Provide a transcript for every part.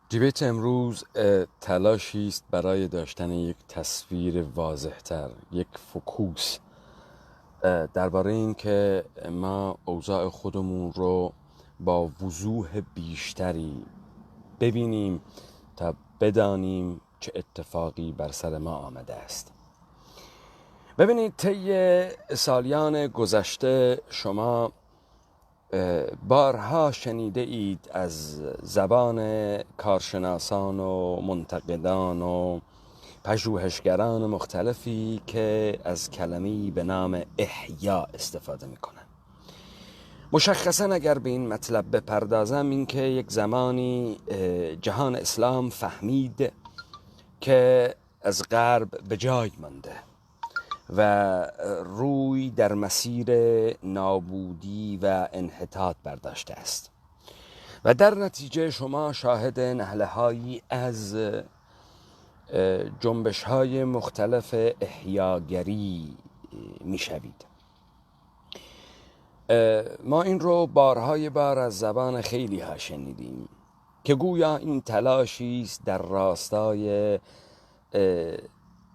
دیبیت امروز تلاشی است برای داشتن یک تصویر واضح‌تر، یک فوکوس درباره این که ما اوضاع خودمون رو با وضوح بیشتری ببینیم تا بدانیم چه اتفاقی بر سر ما آمده است. ببینید، طی سالیان گذشته شما بارها شنیده اید از زبان کارشناسان و منتقدان و پژوهشگران مختلفی که از کلمه‌ای به نام احیا استفاده میکنن. مشخصا اگر به این مطلب بپردازم، این که یک زمانی جهان اسلام فهمید که از غرب به جای مانده و روی در مسیر نابودی و انحطاط برداشته است و در نتیجه شما شاهد نهله‌هایی از جنبش‌های مختلف احیاگری می‌شوید. ما این رو بارهای بار از زبان خیلی ها شنیدیم که گویا این تلاشی است در راستای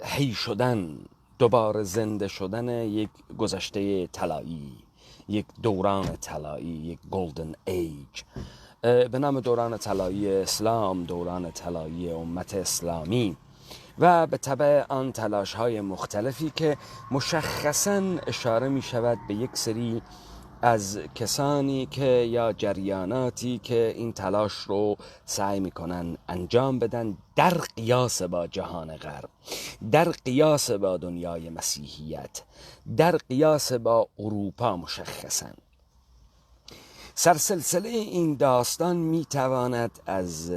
حی شدن، دوباره زنده شدن یک گذشته طلایی، یک دوران طلایی، یک گلدن ایج به نام دوران طلایی اسلام، دوران طلایی امت اسلامی و به تبع آن تلاش‌های مختلفی که مشخصاً اشاره می شود به یک سری از کسانی که یا جریاناتی که این تلاش رو سعی میکنن انجام بدن در قیاس با جهان غرب، در قیاس با دنیای مسیحیت، در قیاس با اروپا. مشخصاً سرسلسله این داستان میتواند از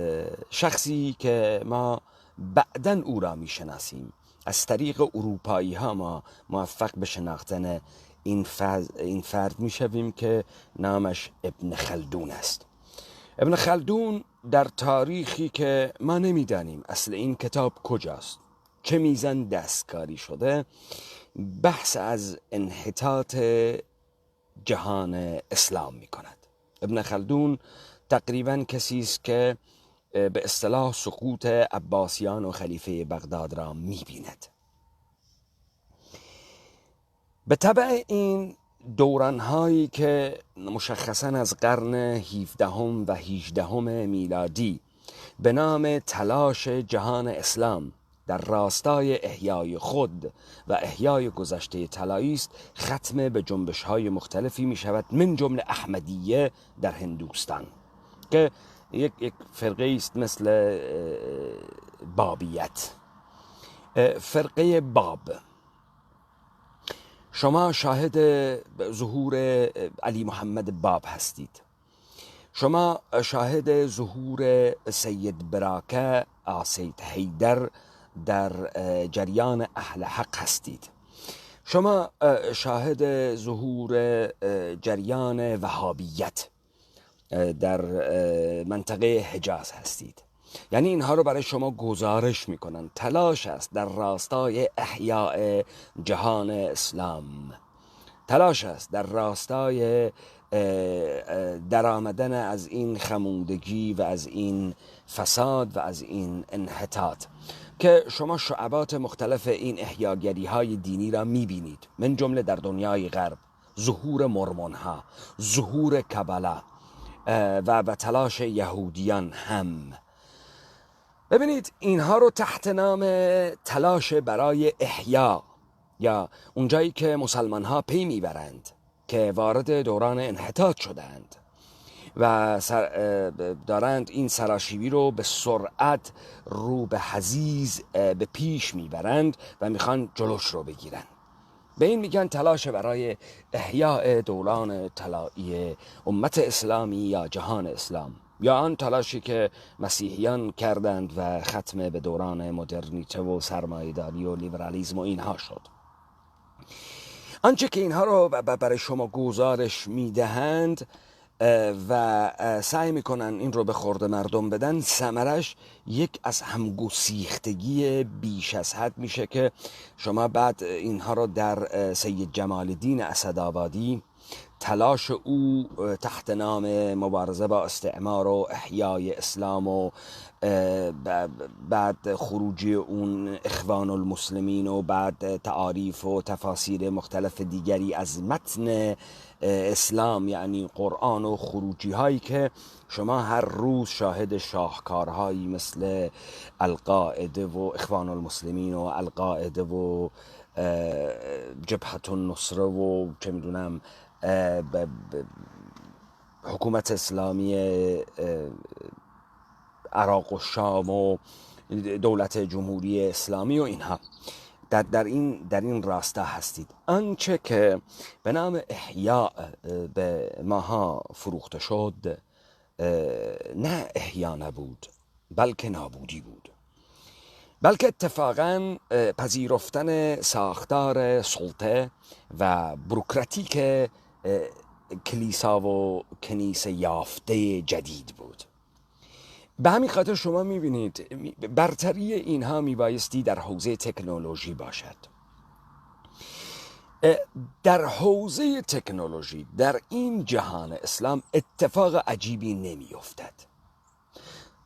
شخصی که ما بعداً او را میشناسیم، از طریق اروپایی ها ما موفق به شناختن این فرد میشویم که نامش ابن خلدون است. ابن خلدون در تاریخی که ما نمیدانیم اصل این کتاب کجاست، چه میزان دستکاری شده، بحث از انحطاط جهان اسلام میکند. ابن خلدون تقریبا کسی است که به اصطلاح سقوط عباسیان و خلیفه بغداد را میبیند. به تبع این دورانهایی که مشخصاً از قرن 17 و 18 میلادی به نام تلاش جهان اسلام در راستای احیای خود و احیای گذشته طلایی است، ختم به جنبش‌های مختلفی می شود، من جمله احمدیه در هندوستان که یک فرقه است مثل بابیت، فرقه باب. شما شاهد ظهور علی محمد باب هستید، شما شاهد ظهور سید براکه سید حیدر در جریان اهل حق هستید، شما شاهد ظهور جریان وهابیت در منطقه حجاز هستید. یعنی اینها رو برای شما گزارش میکنن. تلاش است در راستای احیاء جهان اسلام، تلاش است در راستای درآمدن از این خمودگی و از این فساد و از این انحطاط که شما شعبات مختلف این احیاگری های دینی را میبینید، من جمله در دنیای غرب ظهور مرمون ها، ظهور کبلا و تلاش یهودیان هم. ببینید اینها رو تحت نام تلاش برای احیا، یا اونجایی که مسلمان ها پی میبرند که وارد دوران انحطاط شدند و دارند این سراشیبی رو به سرعت رو به حضیض به پیش میبرند و میخوان جلوش رو بگیرن. به این میگن تلاش برای احیاء دوران طلایی امت اسلامی یا جهان اسلام، یا آن تلاشی که مسیحیان کردند و ختم به دوران مدرنیته و سرمایه‌داری و لیبرالیسم و اینها شد. آنچه که اینها رو برای شما گزارش میدهند و سعی میکنن این رو به خورد مردم بدن، ثمرش یک از همگسیختگی بیش از حد میشه که شما بعد اینها رو در سید جمال الدین اسدآبادی تلاش او تحت نام مبارزه با استعمار و احیای اسلام و بعد خروجی اون اخوان المسلمین و بعد تعاریف و تفاسیر مختلف دیگری از متن اسلام یعنی قرآن و خروجی هایی که شما هر روز شاهد شاهکارهایی مثل القاعده و اخوان المسلمین و القاعده و جبهة النصره و چه میدونم حکومت اسلامی عراق و شام و دولت جمهوری اسلامی و اینها در این راستا هستید. آنچه که به نام احیاء به ماها فروخته شد نه احیا نبود بلکه نابودی بود، بلکه اتفاقاً پذیرفتن ساختار سلطه و بروکراتیک کلیسا و کنیسه یافته جدید بود. به همین خاطر شما میبینید برتری اینها میبایستی در حوزه تکنولوژی باشد. در حوزه تکنولوژی در این جهان اسلام اتفاق عجیبی نمیافتد،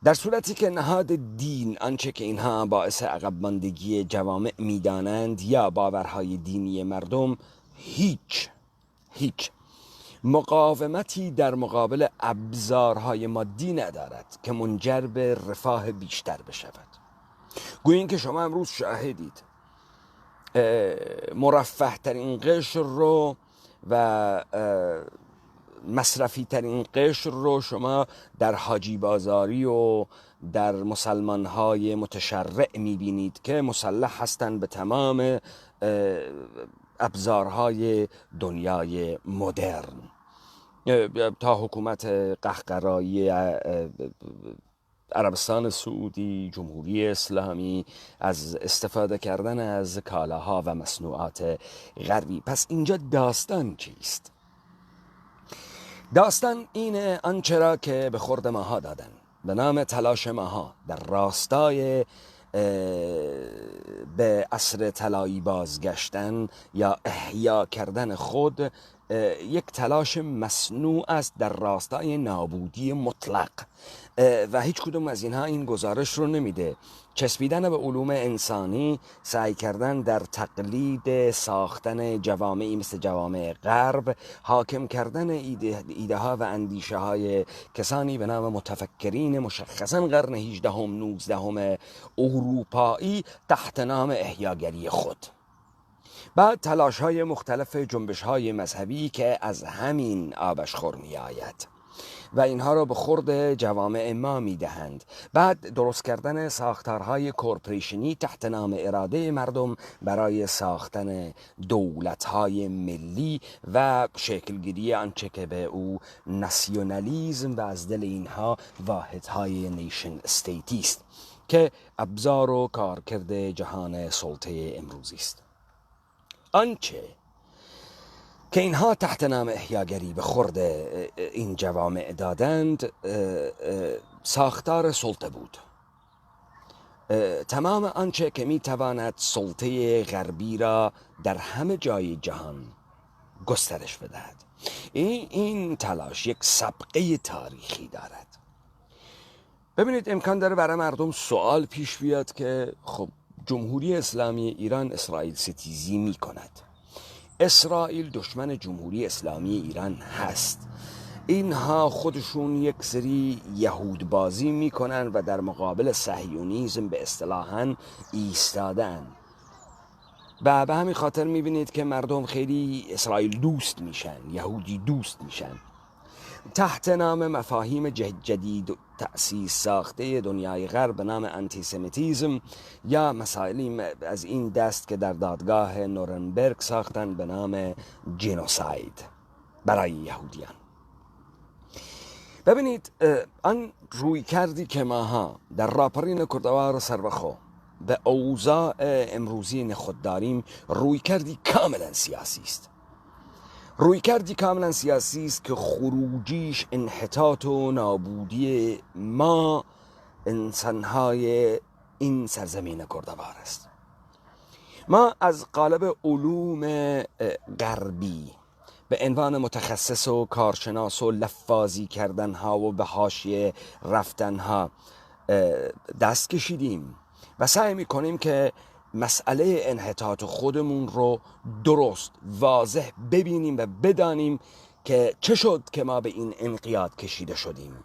در صورتی که نهاد دین آنچه که اینها باعث عقب ماندگی جوامع میدانند یا باورهای دینی مردم هیچ مقاومتی در مقابل ابزارهای مادی ندارد که منجر به رفاه بیشتر بشود. گویین که شما امروز شاهدید مرفه ترین قشر رو و مصرفی ترین قشر رو شما در حاجی بازاری و در مسلمان های متشرع میبینید که مسلح هستند به تمام ابزارهای دنیای مدرن، تا حکومت قهقرایی عربستان سعودی، جمهوری اسلامی، از استفاده کردن از کالاها و مصنوعات غربی. پس اینجا داستان چیست؟ داستان اینه آنچه را که به خورد ماها دادن به نام تلاش ماها در راستای به عصر طلایی بازگشتن یا احیا کردن خود، یک تلاش مصنوع است در راستای نابودی مطلق و هیچ کدوم از اینها این گزارش رو نمیده. چسبیدن به علوم انسانی، سعی کردن در تقلید ساختن جوامعی مثل جوامع غرب، حاکم کردن ایده ها و اندیشه های کسانی به نام متفکرین مشخصا قرن 18 هم 19 هم اروپایی تحت نام احیاگری خود. بعد تلاش های مختلف جنبش های مذهبی که از همین آبشخور می آید و اینها را به خورد جوامع ما می دهند. بعد درست کردن ساختارهای کورپوریشنی تحت نام اراده مردم برای ساختن دولت‌های ملی و شکلگیری آنچه که به او ناسیونالیسم و از دل اینها واحدهای نیشن استیتی است که ابزار و کارکرد جهان سلطه امروزی است. آنچه که اینها تحت نام احیاگری به خورد این جوامع دادند ساختار سلطه بود. تمام آنچه که میتواند سلطه غربی را در همه جای جهان گسترش بدهد. این تلاش یک سابقه تاریخی دارد. ببینید امکان داره برای مردم سوال پیش بیاد که خب جمهوری اسلامی ایران اسرائیل ستیزی می کند. اسرائیل دشمن جمهوری اسلامی ایران هست. اینها خودشون یک سری یهود بازی می کنن و در مقابل صهیونیسم به اصطلاحاً ایستادن و به همین خاطر می بینید که مردم خیلی اسرائیل دوست میشن، یهودی دوست میشن. تحت نام مفاهیم جدید و تأسیس ساخته دنیای غرب به نام انتیسمیتیزم یا مسائلی از این دست که در دادگاه نورنبرگ ساختن به نام جنوساید برای یهودیان. ببینید آن روی کردی که ماها در راپرین کردوار سربخو به اوضاع امروزی خود داریم روی کردی کاملا سیاسی است. روی کردی کاملا سیاسی است که خروجیش انحطاط و نابودی ما انسانهای این سرزمین کردوار است. ما از قالب علوم غربی به عنوان متخصص و کارشناس و لفاظی کردن ها و به حاشیه رفتن ها دست کشیدیم و سعی میکنیم که مسئله انحطاط خودمون رو درست واضح ببینیم و بدانیم که چه شد که ما به این انقیاد کشیده شدیم،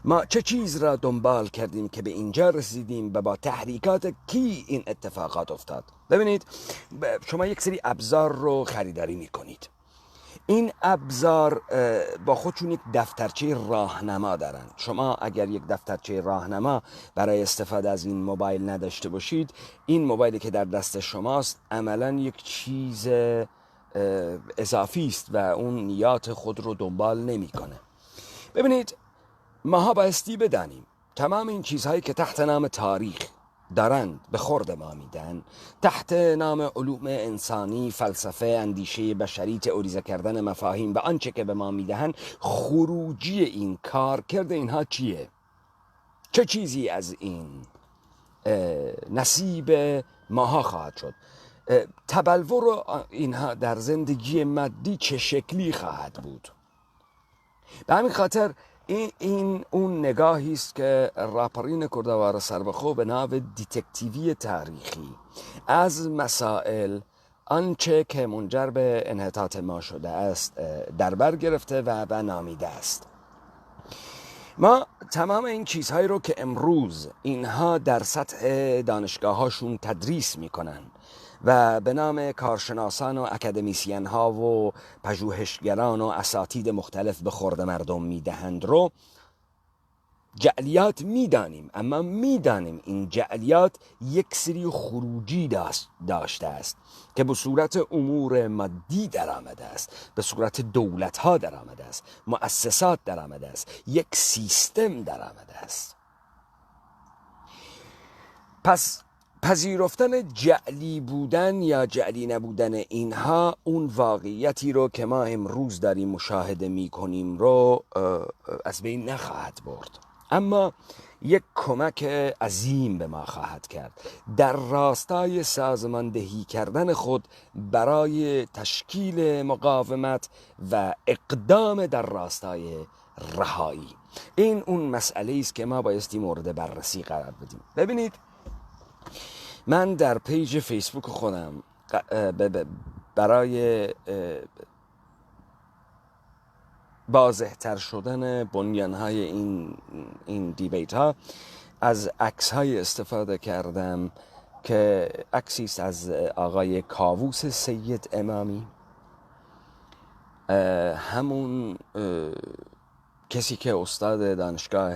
ما چه چیز را دنبال کردیم که به اینجا رسیدیم و با تحریکات کی این اتفاقات افتاد. ببینید، شما یک سری ابزار رو خریداری میکنید. این ابزار با خودشون یک دفترچه راهنما دارن. شما اگر یک دفترچه راهنما برای استفاده از این موبایل نداشته باشید، این موبایلی که در دست شماست عملا یک چیز اضافی است و اون نیات خود رو دنبال نمیکنه. ببینید، ماها بایستی بدانیم تمام این چیزهایی که تحت نام تاریخ دارند به خورد ما میدن، تحت نام علوم انسانی، فلسفه، اندیشه بشری، تئوریزه کردن مفاهیم و آنچه که به ما میدهند، خروجی این کار کرده اینها چیه؟ چه چیزی از این نصیب ماها خواهد شد؟ تبلور اینها در زندگی مادی چه شکلی خواهد بود؟ به همین خاطر این اون نگاهی است که راپرین کردوار سربخو به نام دیتکتیوی تاریخی از مسائل آنچه که منجر به انحطاط ما شده است در بر گرفته و نامیده است. ما تمام این چیزهایی رو که امروز اینها در سطح دانشگاه هاشون تدریس میکنن و به نام کارشناسان و اکادمیسین ها و پژوهشگران و اساتید مختلف به خورد مردم میدهند رو جعلیات میدانیم، اما میدانیم این جعلیات یک سری خروجی داشته است که به صورت امور مادی در آمده است، به صورت دولت ها در آمده است، مؤسسات در آمده است، یک سیستم در آمده است. پس پذیرفتن جعلی بودن یا جعلی نبودن اینها اون واقعیتی رو که ما امروز داریم مشاهده می کنیم رو از بین نخواهد برد، اما یک کمک عظیم به ما خواهد کرد در راستای سازماندهی کردن خود برای تشکیل مقاومت و اقدام در راستای رهایی. این اون مسئله است که ما بایستی مورد بررسی قرار بدیم. ببینید، من در پیج فیسبوک خودم برای واضح‌تر شدن بنیان‌های این دیبیت ها از عکس‌های استفاده کردم که عکسی است از آقای کاووس سید امامی، همون کسی که استاد دانشگاه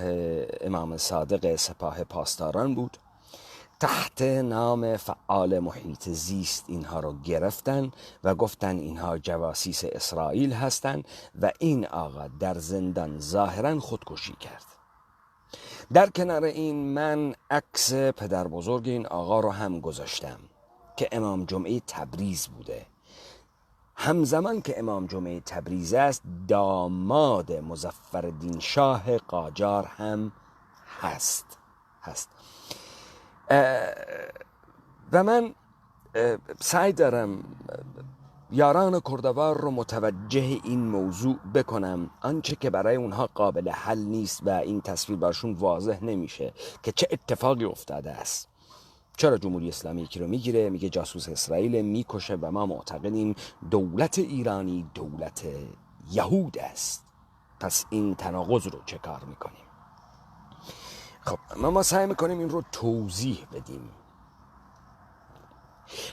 امام صادق سپاه پاسداران بود. تحت نام فعال محیط زیست اینها رو گرفتن و گفتن اینها جواسیس اسرائیل هستند و این آقا در زندان ظاهرا خودکشی کرد. در کنار این من عکس پدر بزرگ این آقا رو هم گذاشتم که امام جمعه تبریز بوده. همزمان که امام جمعه تبریز است، داماد مظفرالدین شاه قاجار هم هست. و من سعی دارم یاران کردوار رو متوجه این موضوع بکنم، آنچه که برای اونها قابل حل نیست و این تصویر برشون واضح نمیشه که چه اتفاقی افتاده است. چرا جمهوری اسلامی یکی رو میگیره میگه جاسوس اسرائیل، میکشه و ما معتقدیم دولت ایرانی دولت یهود است. پس این تناقض رو چه کار میکنیم؟ خب ما سعی میکنیم این رو توضیح بدیم.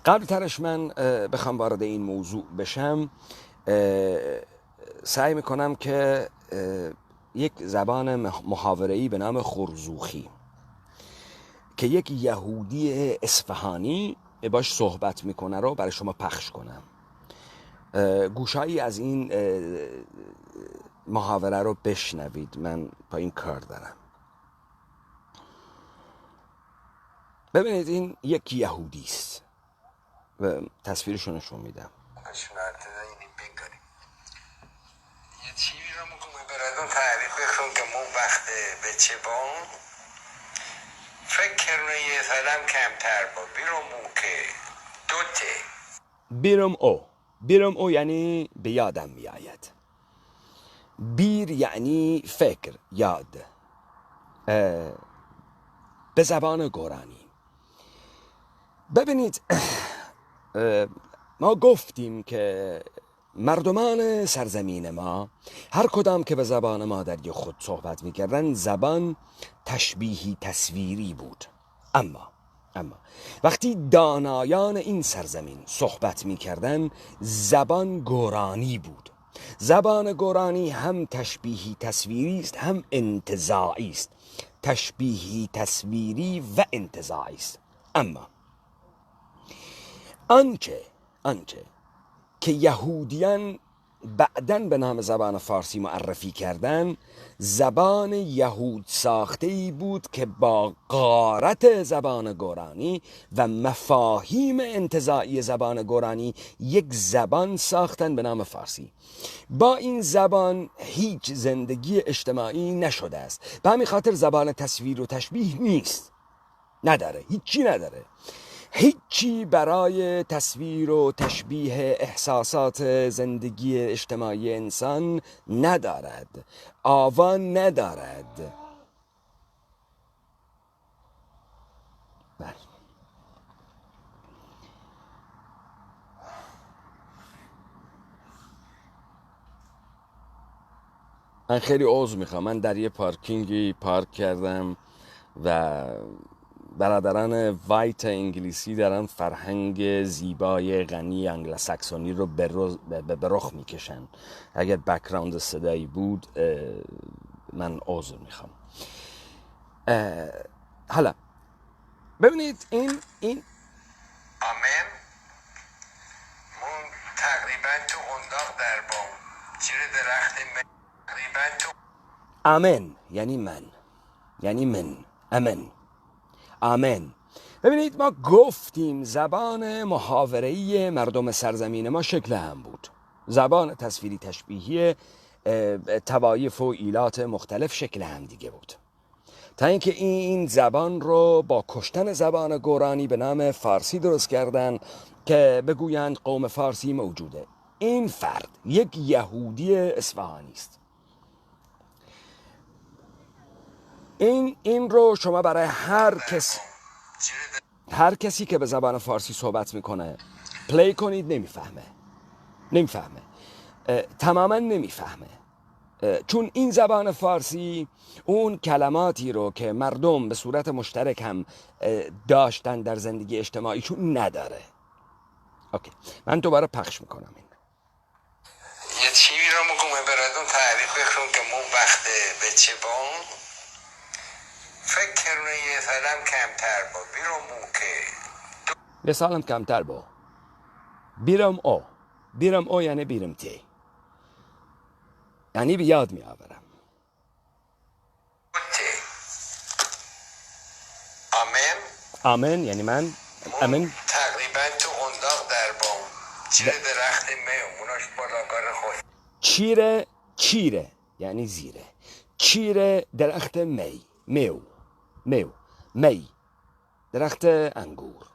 قبل ترش من بخوام وارد این موضوع بشم، سعی میکنم که یک زبان محاوره‌ای به نام خرزوخی که یک یهودی اصفهانی باش صحبت میکنه رو برای شما پخش کنم. گوشایی از این محاوره رو بشنوید، من با این کار دارم. ببینید، این یک یهودی است و تصویرشون نشون میدم. یه چیزی رو میگم براتون تعریف بخون که مو وقت به چه بام فکر کنه یه سالم کمتر با بیرم او که دوته بیرم او بیرم او یعنی به یادم می آید. بیر یعنی فکر، یاد. به زبان گورانی. ببینید ما گفتیم که مردمان سرزمین ما هر کدام که به زبان مادری خود صحبت میکردن زبان تشبیهی تصویری بود. اما وقتی دانایان این سرزمین صحبت میکردن زبان گورانی بود. زبان گورانی هم تشبیهی تصویری است هم انتزاعی است. تشبیهی تصویری و انتزاعی است. اما آنچه که یهودیان بعداً به نام زبان فارسی معرفی کردن زبان یهود ساخته‌ای بود که با غارت زبان گورانی و مفاهیم انتزاعی زبان گورانی یک زبان ساختن به نام فارسی. با این زبان هیچ زندگی اجتماعی نشده است. به همین خاطر زبان تصویر و تشبیه نیست. نداره، هیچی نداره. هیچی برای تصویر و تشبیه احساسات زندگی اجتماعی انسان ندارد. آوان ندارد. من خیلی عذر میخوام. من در یه پارکینگی پارک کردم و برادران وایت انگلیسی دارن فرهنگ زیبای غنی انگلوساکسونی رو به رخ میکشن. اگر بک‌گراند صدایی بود من عذر میخوام. حالا ببینید این آمین. مون تقریبا تو انداق در بام زیر درخت تقریبا تو آمین یعنی من آمین. ببینید ما گفتیم زبان محاوره‌ای مردم سرزمین ما شکل هم بود. زبان تصویری تشبیهی طوایف و ایلات مختلف شکل هم دیگه بود، تا اینکه این زبان رو با کشتن زبان گورانی به نام فارسی درست کردن که بگویند قوم فارسی موجوده. این فرد یک یهودی اصفهانی است. این رو شما برای هر کسی که به زبان فارسی صحبت میکنه پلی کنید، نمیفهمه. تماما نمیفهمه. چون این زبان فارسی اون کلماتی رو که مردم به صورت مشترک هم داشتن در زندگی اجتماعیشون نداره. اوکی، من دوباره پخش میکنم. این یه چیزی رو میگم براتون تعریف بکنم که مو وقت به چه بام فکر کنه یه سالم کمتر با بیرم که یه سالم کمتر با بیرم او یعنی بیرم تی، یعنی بیاد می آورم. آمین یعنی من. آمین تقریبا تو انداق در بام زیر درخت اوناش بالاگار خوش چیره یعنی زیره. چیره درخت می درخت انگور.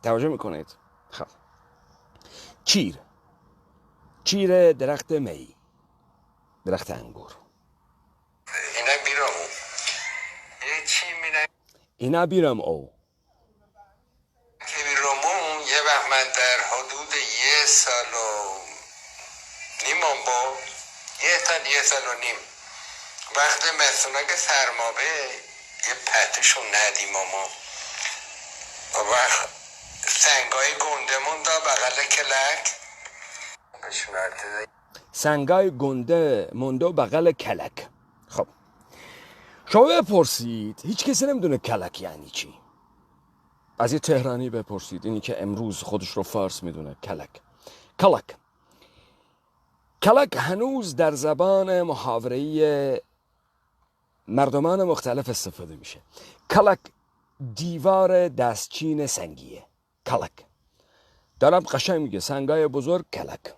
توجه میکنید؟ خب چیر درخت می درخت انگور. اینا بیرم او که بیرمون یه وقت من در حدود یه سال و نیمم با یه سال و نیم وقت مثلا که سرمابه یه پتشون ندیم ما و وقت سنگای گندمون دا بغل کلک سنگای گنده مونده بغل کلک. خب شما بپرسید، هیچ کسی نمیدونه کلک یعنی چی. از یه تهرانی بپرسید، اینی که امروز خودش رو فارس میدونه. کلک هنوز در زبان محاوره‌ای مردمان مختلف استفاده میشه. کلک دیوار دستچین سنگیه. کلک دارم قشنگ میگه، سنگای بزرگ کلک.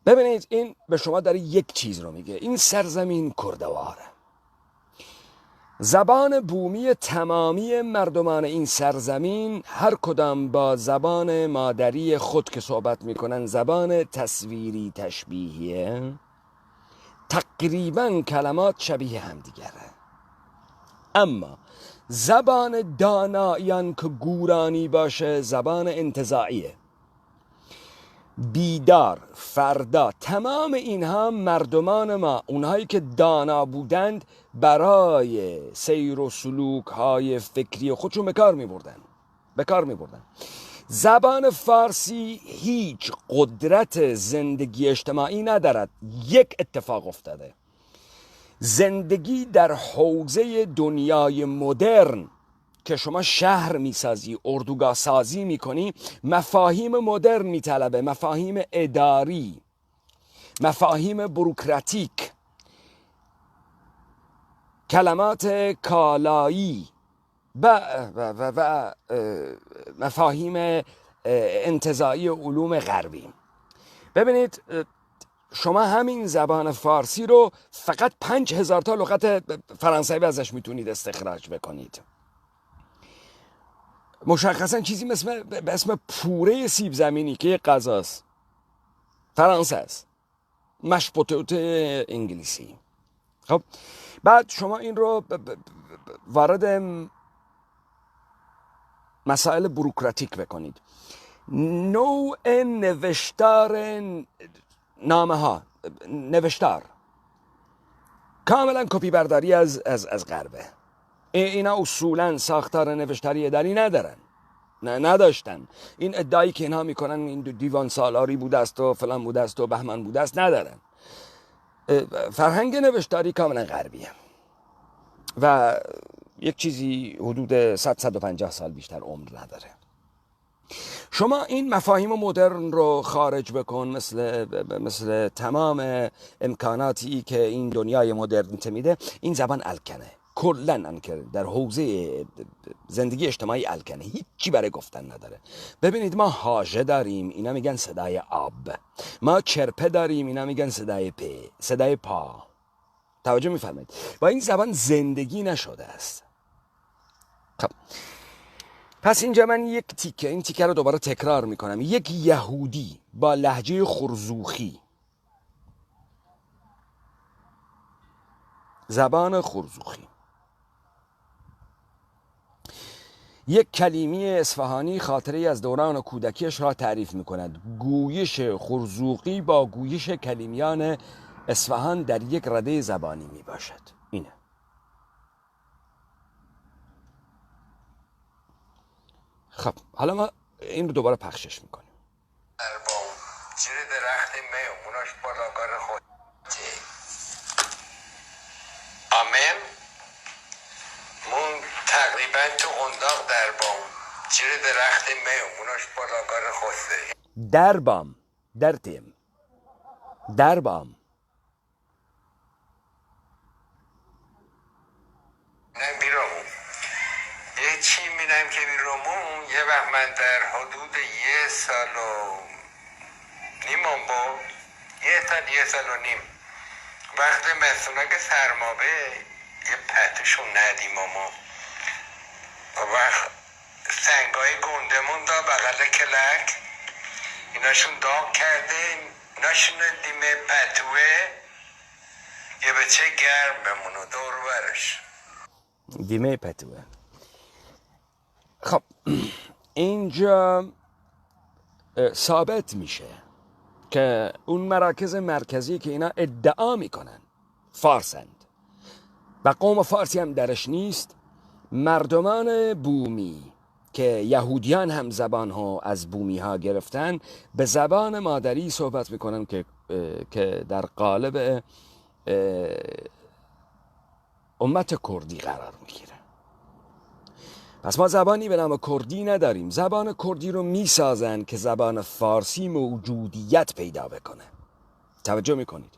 ببینید این به شما داره یک چیز رو میگه. این سرزمین کردواره، زبان بومی تمامی مردمان این سرزمین هر کدام با زبان مادری خود که صحبت میکنن زبان تصویری تشبیهیه، تقریبا کلمات شبیه هم دیگره. اما زبان دانایان که گورانی باشه زبان انتزاعیه. بیدار، فردا، تمام اینها مردمان ما، اونهایی که دانا بودند برای سیر و سلوک های فکری خودشون به کار می بردن. زبان فارسی هیچ قدرت زندگی اجتماعی ندارد. یک اتفاق افتاده: زندگی در حوزه دنیای مدرن که شما شهر میسازی، اردوگاه سازی میکنی، مفاهیم مدرن میطلبه، مفاهیم اداری، مفاهیم بروکراتیک، کلمات کالایی و مفاهیم انتزاعی علوم غربی. ببینید شما همین زبان فارسی رو فقط 5000 تا لغت فرانسوی ازش میتونید استخراج بکنید. مشخصا چیزی به اسم پوره سیب زمینی که یک غذاست فرانسه است، مش پوتیتو انگلیسی. خب بعد شما این رو وارد مسائل بروکراتیک بکنید. نوع نوشتار نامه ها، نوشتار کاملا کپی برداری از غربه. اینا اصولا ساختار نوشتاری اداری ندارن، نداشتن. این ادعایی که اینها میکنن این دیوان سالاری بوده است و فلان بوده است و بهمان بوده است ندارن. فرهنگ نوشتاری کاملا غربیه و یک چیزی حدود 100-150 سال بیشتر عمر نداره. شما این مفاهیم مدرن رو خارج بکن، مثل تمام امکاناتی که این دنیای مدرن میده، این زبان الکنه، کلن انکر، در حوزه زندگی اجتماعی الکنه، هیچی برای گفتن نداره. ببینید ما حاجه داریم، اینا میگن صدای آب. ما چرپه داریم، اینا میگن صدای پا. توجه میفرمایید؟ با این زبان زندگی نشده است. خب پس اینجا من این تیکه رو دوباره تکرار میکنم. یک یهودی با لهجه خرزوخی، زبان خرزوخی، یک کلیمی اصفهانی خاطری از دوران کودکیش را تعریف میکند. گویش خرزوقی با گویش کلیمیان اصفهان در یک رده زبانی میباشد. اینه. خب حالا ما این رو دوباره پخشش میکنیم. زیر درخت میموناش بالاگار خود آمین. مون تقریبا تو انداق دربام زیر درخت میموناش بالاگار خوسته دربام درتیم دربام بیرامون یه چی میدم که بیرامون. یه وقت من در حدود 1 سال و نیمم با 1 سال و نیم وقت مثلا که سرمابه یه پتشون ندیم ما وقت سنگای گندمون دا بغل کلک ایناشون داغ کرده، ایناشون دیمه پتوه یه بچه گرم بمونو دور برش دیمه پتوه. خب اینجا ثابت میشه که اون مراکز مرکزی که اینا ادعا میکنن فارسند و قوم فارسی هم درش نیست، مردمان بومی که یهودیان هم زبان ها از بومی ها گرفتن به زبان مادری صحبت میکنن که در قالب امت کردی قرار میگیره. پس ما زبانی به نام کردی نداریم. زبان کردی رو میسازن که زبان فارسی موجودیت پیدا بکنه. توجه میکنید؟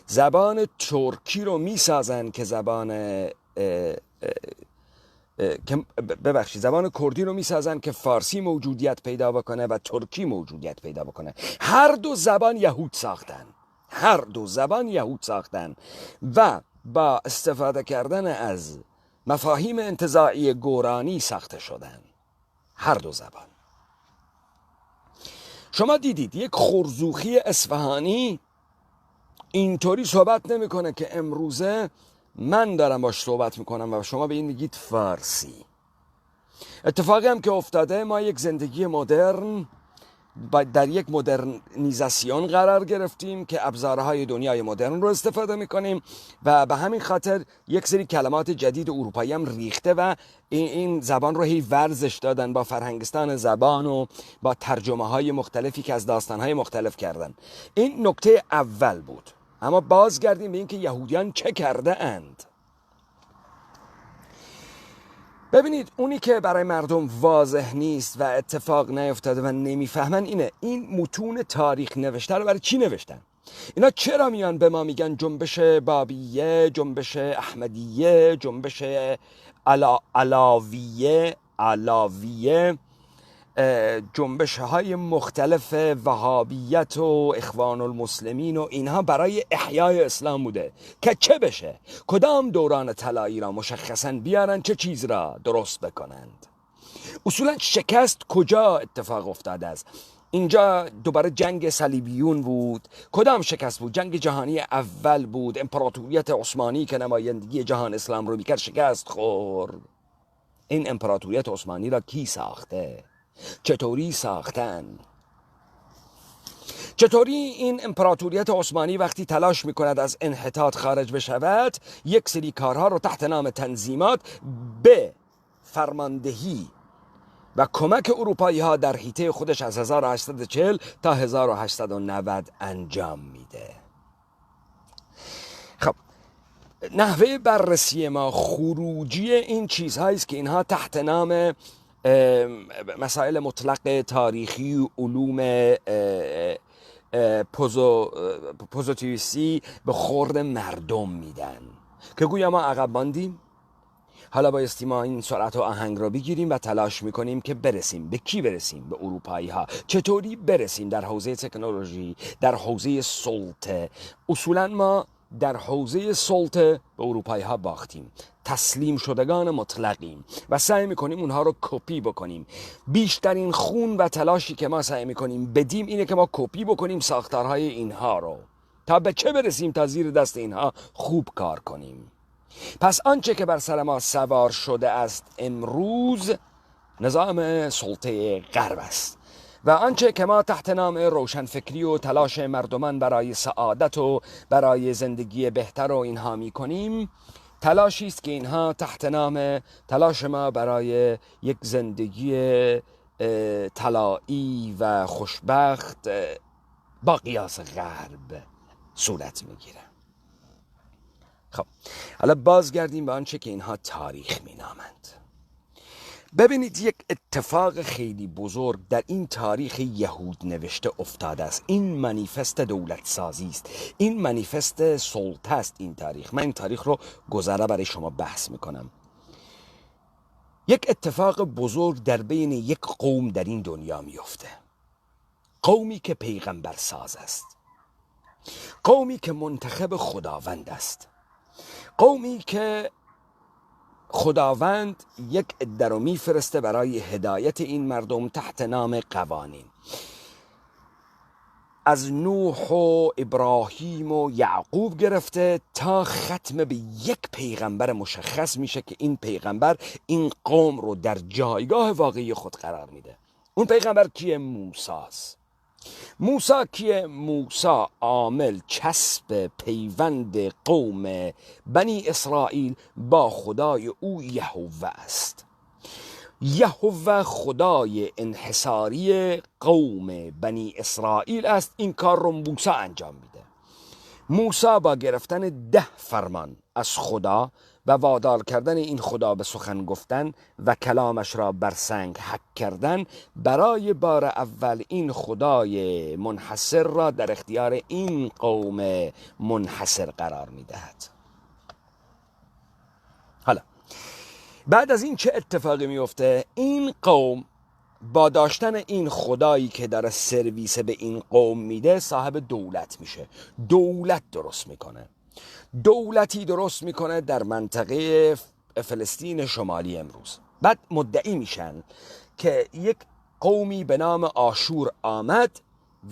زبان ترکی رو میسازن که زبان کردی رو میسازن که فارسی موجودیت پیدا بکنه و ترکی موجودیت پیدا بکنه. هر دو زبان یهود ساختن و با استفاده کردن از مفاهیم انتزاعی گورانی ساخته شدن، هر دو زبان. شما دیدید یک خرزوخی اصفهانی اینطوری صحبت نمیکنه که امروزه من دارم باش صحبت میکنم و شما به این میگید فارسی. اتفاقی هم که افتاده، ما یک زندگی مدرن در یک مدرنیزاسیون قرار گرفتیم که ابزارهای دنیای مدرن رو استفاده میکنیم و به همین خاطر یک سری کلمات جدید اروپایی هم ریخته و این زبان رو هی ورزش دادن با فرهنگستان زبان و با ترجمه های مختلفی که از داستان های مختلف کردن. این نکته اول بود. اما بازگردیم به این که یهودیان چه کرده اند. ببینید، اونی که برای مردم واضح نیست و اتفاق نیفتاده و نمیفهمن اینه، این متون تاریخ نوشته رو برای چی نوشتن؟ اینا چرا میان به ما میگن جنبش بابیه، جنبش احمدیه، جنبش علاویه، جنبش های مختلف وهابیت و اخوان المسلمین و اینها برای احیای اسلام بوده که چه بشه؟ کدام دوران طلایی را مشخصا بیارن، چه چیز را درست بکنند؟ اصولا شکست کجا اتفاق افتاده است؟ اینجا دوباره جنگ صلیبیون بود. کدام شکست بود؟ جنگ جهانی اول بود. امپراتوریت عثمانی که نمایندگی جهان اسلام رو میکرد شکست خورد. این امپراتوریت عثمانی را کی ساخته؟ چطوری ساختن؟ چطوری این امپراتوریت عثمانی وقتی تلاش میکند از انحطاط خارج بشود، یک سری کارها رو تحت نام تنظیمات به فرماندهی و کمک اروپایی ها در حیطه خودش از 1840 تا 1890 انجام میده. خب، نحوه بررسی ما خروجی این چیزهایی است که اینها تحت نام مسائل مطلق تاریخی و علوم پوزیتیویستی به خورد مردم میدن که گویا ما عقب ماندیم. حالا بایستی ما این سرعت و آهنگ را بگیریم و تلاش میکنیم که برسیم. به کی برسیم؟ به اروپایی ها. چطوری برسیم؟ در حوزه تکنولوژی، در حوزه سلطه. اصولا ما در حوزه سلطه به اروپایی ها باختیم، تسلیم شدگان مطلقیم و سعی میکنیم اونها رو کپی بکنیم. بیشترین خون و تلاشی که ما سعی میکنیم بدیم اینه که ما کپی بکنیم ساختارهای اینها رو تا به چه برسیم؟ تا زیر دست اینها خوب کار کنیم. پس آنچه که بر سر ما سوار شده است امروز نظام سلطه غرب است و آنچه که ما تحت نام روشنفکری و تلاش مردمان برای سعادت و برای زندگی بهتر و اینها می کنیم، تلاشی است که اینها تحت نام تلاش ما برای یک زندگی طلایی و خوشبخت با قیاس غرب صورت می گیره. خب، حالا بازگردیم به آنچه که اینها تاریخ می نامند. ببینید، یک اتفاق خیلی بزرگ در این تاریخ یهود نوشته افتاده است. این منیفست دولت سازی است، این منیفست سلطه است. این تاریخ، من این تاریخ رو گذره برای شما بحث میکنم. یک اتفاق بزرگ در بین یک قوم در این دنیا میفته. قومی که پیغمبر ساز است، قومی که منتخب خداوند است، قومی که خداوند یک عده رو میفرسته برای هدایت این مردم تحت نام قوانین. از نوح و ابراهیم و یعقوب گرفته تا ختم به یک پیغمبر مشخص میشه که این پیغمبر این قوم رو در جایگاه واقعی خود قرار میده. اون پیغمبر کیه؟ موسی است. موسی کیه؟ موسی عامل چسب پیوند قوم بنی اسرائیل با خدای او یهوه است. یهوه خدای انحصاری قوم بنی اسرائیل است. این کار رو موسی انجام میده. موسی با گرفتن 10 فرمان از خدا و وادار کردن این خدا به سخن گفتن و کلامش را بر سنگ حک کردن، برای بار اول این خدای منحصر را در اختیار این قوم منحصر قرار میدهد. حالا بعد از این چه اتفاقی میفته؟ این قوم با داشتن این خدایی که داره سرویس به این قوم میده صاحب دولت میشه. دولت درست میکنه. دولتی درست میکنه در منطقه فلسطین شمالی امروز. بعد مدعی میشن که یک قومی به نام آشور آمد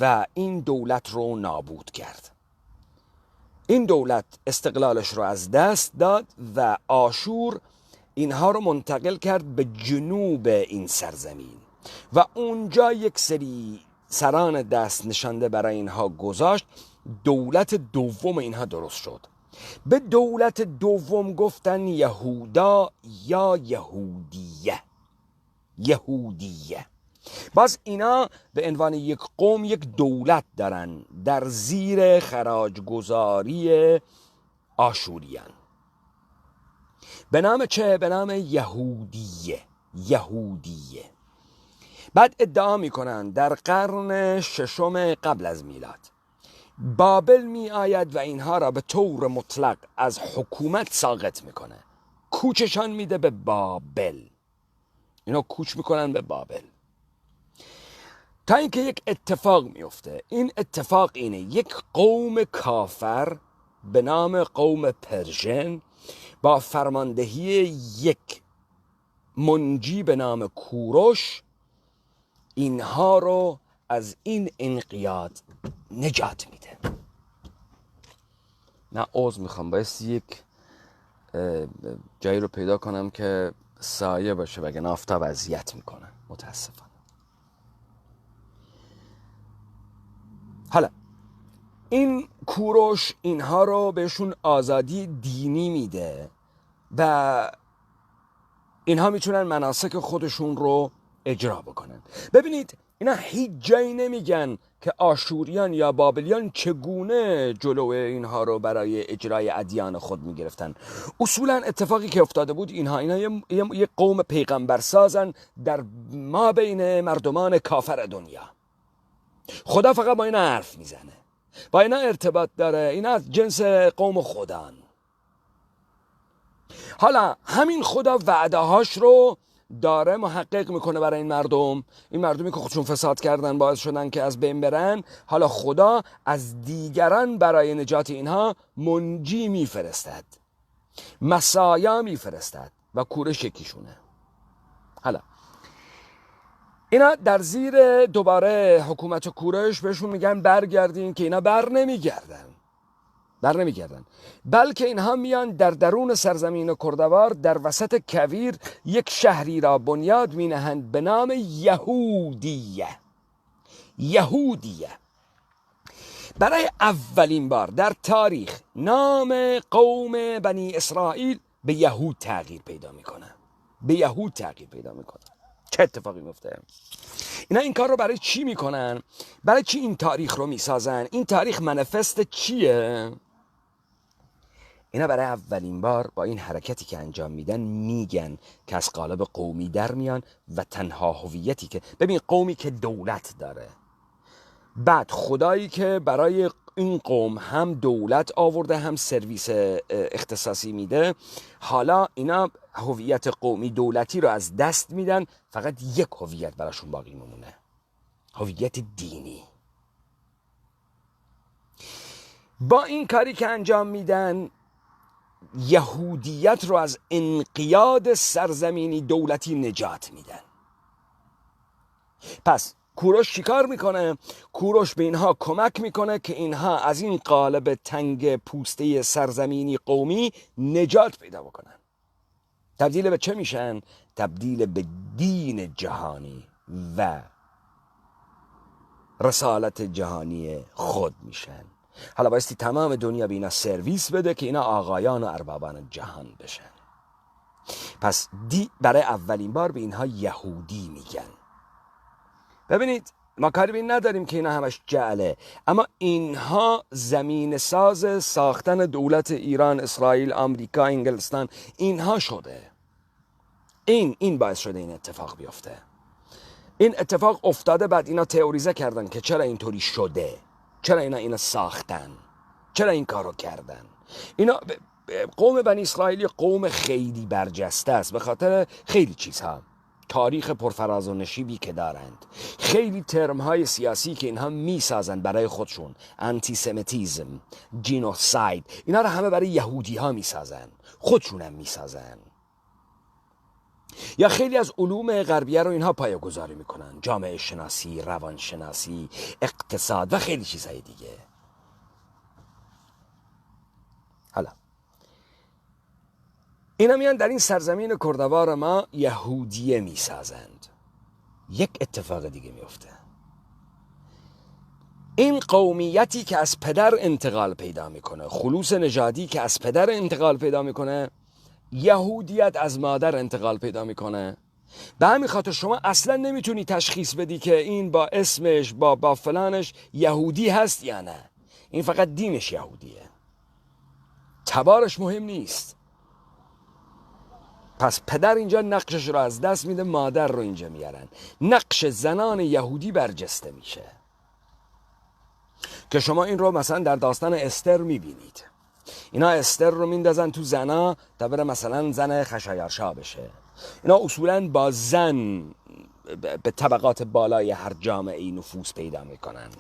و این دولت رو نابود کرد. این دولت استقلالش رو از دست داد و آشور اینها رو منتقل کرد به جنوب این سرزمین و اونجا یک سری سران دست نشانده برای اینها گذاشت. دولت دوم اینها درست شد. به دولت دوم گفتن یهودا یا یهودیه. باز اینا به عنوان یک قوم یک دولت دارن در زیر خراجگذاری آشوریان. به نام چه؟ به نام یهودیه. بعد ادعا میکنن در قرن ششم قبل از میلاد بابل می آید و اینها را به طور مطلق از حکومت ساقط میکنه، کوچشان میده به بابل. اینا کوچ میکنن به بابل تا اینکه یک اتفاق میفته. این اتفاق اینه: یک قوم کافر به نام قوم پرژن با فرماندهی یک منجی به نام کوروش اینها رو از این انقیاد نجات میده. نه عذر میخوام، باید یک جایی رو پیدا کنم که سایه باشه وگرنه آفتاب اذیت میکنه متاسفانه. حالا این کوروش اینها رو بهشون آزادی دینی میده و اینها میتونن مناسک خودشون رو اجرا بکنن. ببینید اینا هیچ جایی نمیگن که آشوریان یا بابلیان چگونه جلو اینها رو برای اجرای ادیان خود میگرفتن. اصولا اتفاقی که افتاده بود اینها یک قوم پیغمبر سازن در ما بین مردمان کافر دنیا. خدا فقط با اینا حرف میزنه، با اینا ارتباط داره، اینا از جنس قوم خدان. حالا همین خدا وعده هاش رو داره محقق میکنه برای این مردمی که خودشون فساد کردن باعث شدن که از بین برن. حالا خدا از دیگران برای نجات اینها منجی میفرستد، مسایا میفرستد و کوروش یکیشونه. حالا اینا در زیر دوباره حکومت کوروش بهشون میگن برگردین، که اینا بر نمیگردن، بلکه اینها میان در درون سرزمین کردوار در وسط کویر یک شهری را بنیاد مینهند به نام یهودیه. برای اولین بار در تاریخ نام قوم بنی اسرائیل به یهود تغییر پیدا میکنه. چه اتفاقی میفته؟ اینا این کار رو برای چی میکنن؟ برای چی این تاریخ رو میسازن؟ این تاریخ منفست چیه؟ اینا برای اولین بار با این حرکتی که انجام میدن میگن که از قالب قومی در میان و تنها هویتی که ببین قومی که دولت داره، بعد خدایی که برای این قوم هم دولت آورده هم سرویس اختصاصی میده، حالا اینا هویت قومی دولتی رو از دست میدن، فقط یک هویت براشون باقی میمونه، هویت دینی. با این کاری که انجام میدن یهودیت رو از انقیاد سرزمینی دولتی نجات میدن. پس کوروش چیکار میکنه؟ کوروش به اینها کمک میکنه که اینها از این قالب تنگ پوسته سرزمینی قومی نجات پیدا بکنن. تبدیل به چه میشن؟ تبدیل به دین جهانی و رسالت جهانی خود میشن. حالا بایستی تمام دنیا به اینا سرویس بده که اینا آقایان و اربابان جهان بشن. پس برای اولین بار به اینها یهودی میگن. ببینید ما کاری به این نداریم که اینا همش جعله، اما اینها زمین ساز ساختن دولت ایران، اسرائیل، آمریکا، انگلستان اینها شده. این باعث شده این اتفاق بیفته. این اتفاق افتاده، بعد اینا تئوریزه کردن که چرا اینطوری شده، چرا اینا ساختن، چرا این کارو کردن. اینا قوم بنی اسرائیلی قوم خیلی برجسته است به خاطر خیلی چیزها، تاریخ پرفراز و نشیبی که دارند، خیلی ترمهای سیاسی که اینها میسازن برای خودشون، آنتی سمیتیسم، جینوساید، اینا رو همه برای یهودی ها میسازن، خودشون هم میسازن. یا خیلی از علوم غربیه رو اینها پایه‌گذاری میکنن، جامعه شناسی، روانشناسی، اقتصاد و خیلی چیزهای دیگه. حالا اینا میان در این سرزمین کردوار ما یهودیه میسازند. یک اتفاق دیگه میفته. این قومیتی که از پدر انتقال پیدا میکنه، خلوص نژادی که از پدر انتقال پیدا میکنه، یهودیت از مادر انتقال پیدا میکنه. به همین خاطر شما اصلا نمیتونی تشخیص بدی که این با اسمش با فلانش یهودی هست یا نه. این فقط دینش یهودیه، تبارش مهم نیست. پس پدر اینجا نقشش رو از دست میده، مادر رو اینجا میارن. نقش زنان یهودی برجسته میشه که شما این رو مثلا در داستان استر میبینید. اینا استر رو میندازن تو زنا تا بره مثلا زن خشایارشا بشه. اینا اصولا با زن به طبقات بالای هر جامعه نفوذ پیدا میکنن.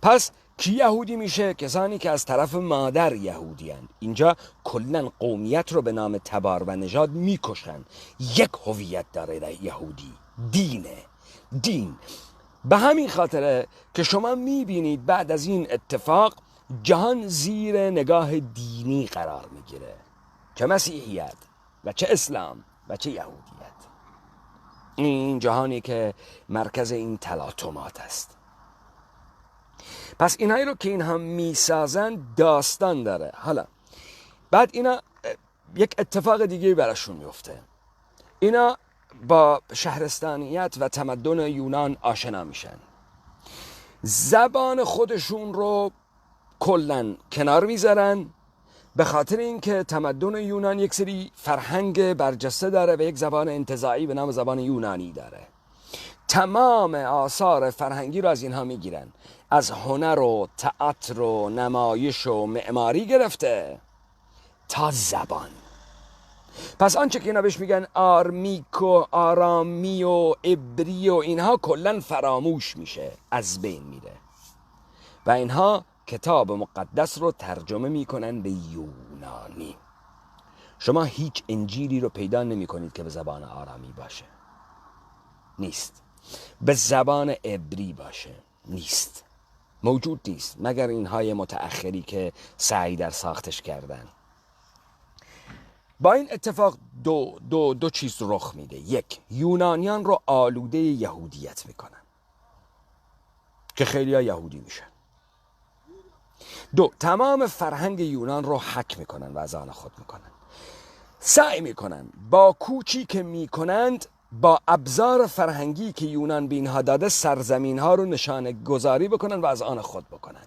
پس کی یهودی میشه؟ کسانی که از طرف مادر یهودی هن. اینجا کلن قومیت رو به نام تبار و نژاد میکشن. یک هویت داره یهودی، دین. به همین خاطره که شما میبینید بعد از این اتفاق جهان زیر نگاه دینی قرار میگیره، چه مسیحیت و چه اسلام و چه یهودیت. این جهانی که مرکز این تلاطمات است. پس اینایی رو که اینها میسازن داستان داره. حالا بعد اینا یک اتفاق دیگه براشون میفته. اینا با شهرستانیت و تمدن یونان آشنا میشن. زبان خودشون رو کلن کنار میذارن، به خاطر اینکه تمدن یونان یک سری فرهنگ برجسته داره و یک زبان انتزاعی به نام زبان یونانی داره. تمام آثار فرهنگی رو از اینها میگیرن، از هنر و تئاتر و نمایش و معماری گرفته تا زبان. پس آنچه که اینا بهش میگن آرمیک و آرامی و عبری و اینها کلن فراموش میشه، از بین میره و اینها کتاب مقدس رو ترجمه میکنن به یونانی. شما هیچ انجیلی رو پیدا نمی کنید که به زبان آرامی باشه، نیست. به زبان عبری باشه، نیست، موجود نیست، مگر اینهای متأخری که سعی در ساختش کردن. با این اتفاق دو چیز رخ میده. یک، یونانیان رو آلوده یهودیت میکنن که خیلی ها یهودی میشن. دو، تمام فرهنگ یونان رو حک میکنن و از آن خود میکنن. سعی میکنن با کوچی که میکنند، با ابزار فرهنگی که یونان به اینها داده، سرزمین ها رو نشانه گذاری بکنن و از آن خود بکنن.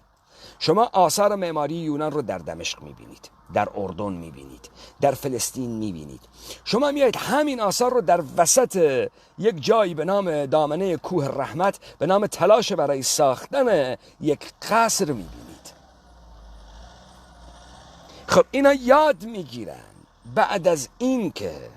شما آثار معماری یونان رو در دمشق میبینید، در اردن میبینید، در فلسطین میبینید. شما میایید همین آثار رو در وسط یک جایی به نام دامنه کوه رحمت به نام تلاش برای ساختن یک قصر میبینید. خب اینا یاد میگیرن بعد از این که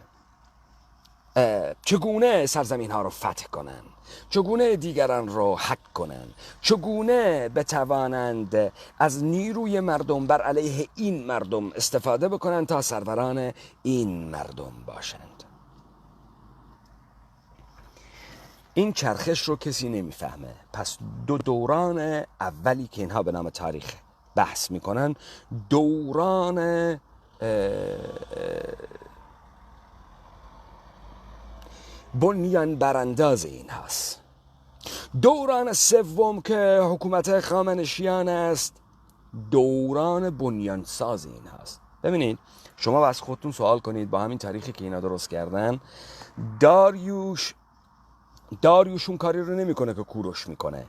چگونه سرزمین ها رو فتح کنن، چگونه دیگران رو حک کنن، چگونه بتوانند از نیروی مردم بر علیه این مردم استفاده بکنن تا سروران این مردم باشند. این چرخش رو کسی نمیفهمه. پس دو دوران اولی که اینها به نام تاریخ بحث میکنن، دوران بنیان برانداز این هست. دوران سوم که حکومت هخامنشیان است، دوران بنیانساز این هست. ببینید شما از خودتون سوال کنید، با همین تاریخی که اینا درست کردن، داریوش اون کاری رو نمیکنه که کوروش میکنه.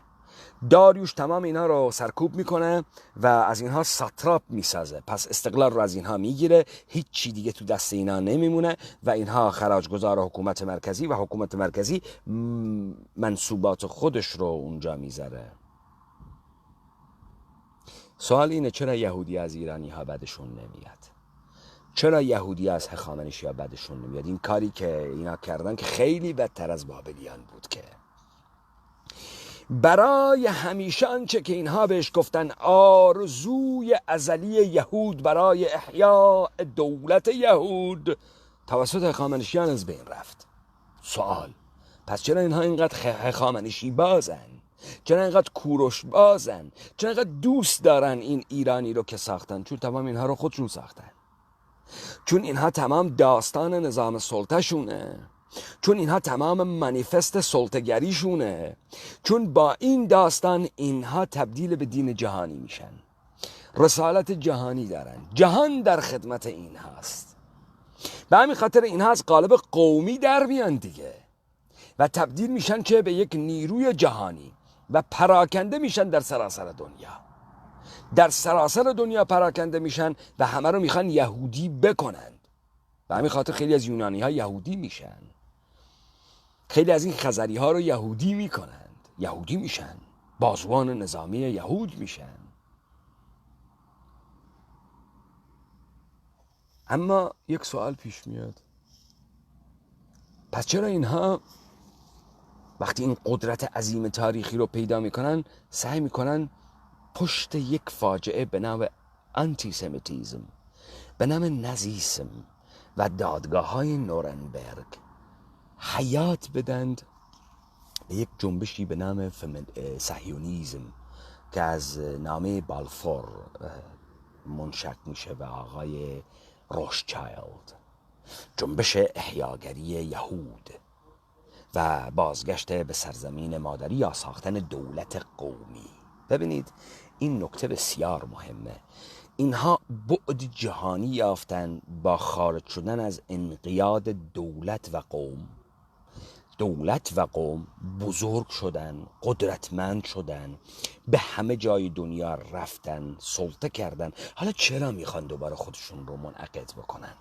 داریوش تمام اینا رو سرکوب میکنه و از اینها ساتراپ میسازه. پس استقلال رو از اینها میگیره، هیچ چی دیگه تو دست اینا نمیمونه و اینها خراجگزار حکومت مرکزی و حکومت مرکزی منصوبات خودش رو اونجا میذاره. سوال اینه چرا یهودی از ایرانی ها بدشون نمیاد؟ چرا یهودی از هخامنشی ها بدشون نمیاد؟ این کاری که اینا کردن که خیلی بدتر از بابلیان بود، که برای همیشه آنچه که اینها بهش گفتن آرزوی ازلی یهود برای احیاء دولت یهود توسط هخامنشیان از بین رفت. سوال: پس چرا اینها اینقدر هخامنشی بازن؟ چرا اینقدر کوروش بازن؟ چرا اینقدر دوست دارن این ایرانی رو که ساختن؟ چون تمام اینها رو خودشون ساختن، چون اینها تمام داستان نظام سلطه شونه، چون اینها تمام منیفست سلطه‌گریشونه، چون با این داستان اینها تبدیل به دین جهانی میشن، رسالت جهانی دارن، جهان در خدمت این هست. به همین خاطر اینها از قالب قومی در میان دیگه و تبدیل میشن که به یک نیروی جهانی و پراکنده میشن در سراسر دنیا. در سراسر دنیا پراکنده میشن و همه رو میخوان یهودی بکنند. به همین خاطر خیلی از یونانی ها یهودی میشن، خیلی از این خزری ها رو یهودی میکنند، یهودی میشن، بازوان نظامی یهود میشن. اما یک سوال پیش میاد: پس چرا اینها وقتی این قدرت عظیم تاریخی رو پیدا میکنن سعی میکنن پشت یک فاجعه به نام آنتیسمیتیسم، به نام نازیسم و دادگاه های نورنبرگ حیات بدند به یک جنبشی به نام صهیونیسم که از نامه بالفور منشأ میشه به آقای روثشایلد، جنبش احیاگری یهود و بازگشت به سرزمین مادری یا ساختن دولت قومی. ببینید این نکته بسیار مهمه. اینها بعد جهانی یافتن با خارج شدن از انقیاد دولت و قوم. دولت و قوم بزرگ شدن، قدرتمند شدن، به همه جای دنیا رفتن، سلطه کردن. حالا چرا میخوان دوباره خودشون رو منعقد بکنن؟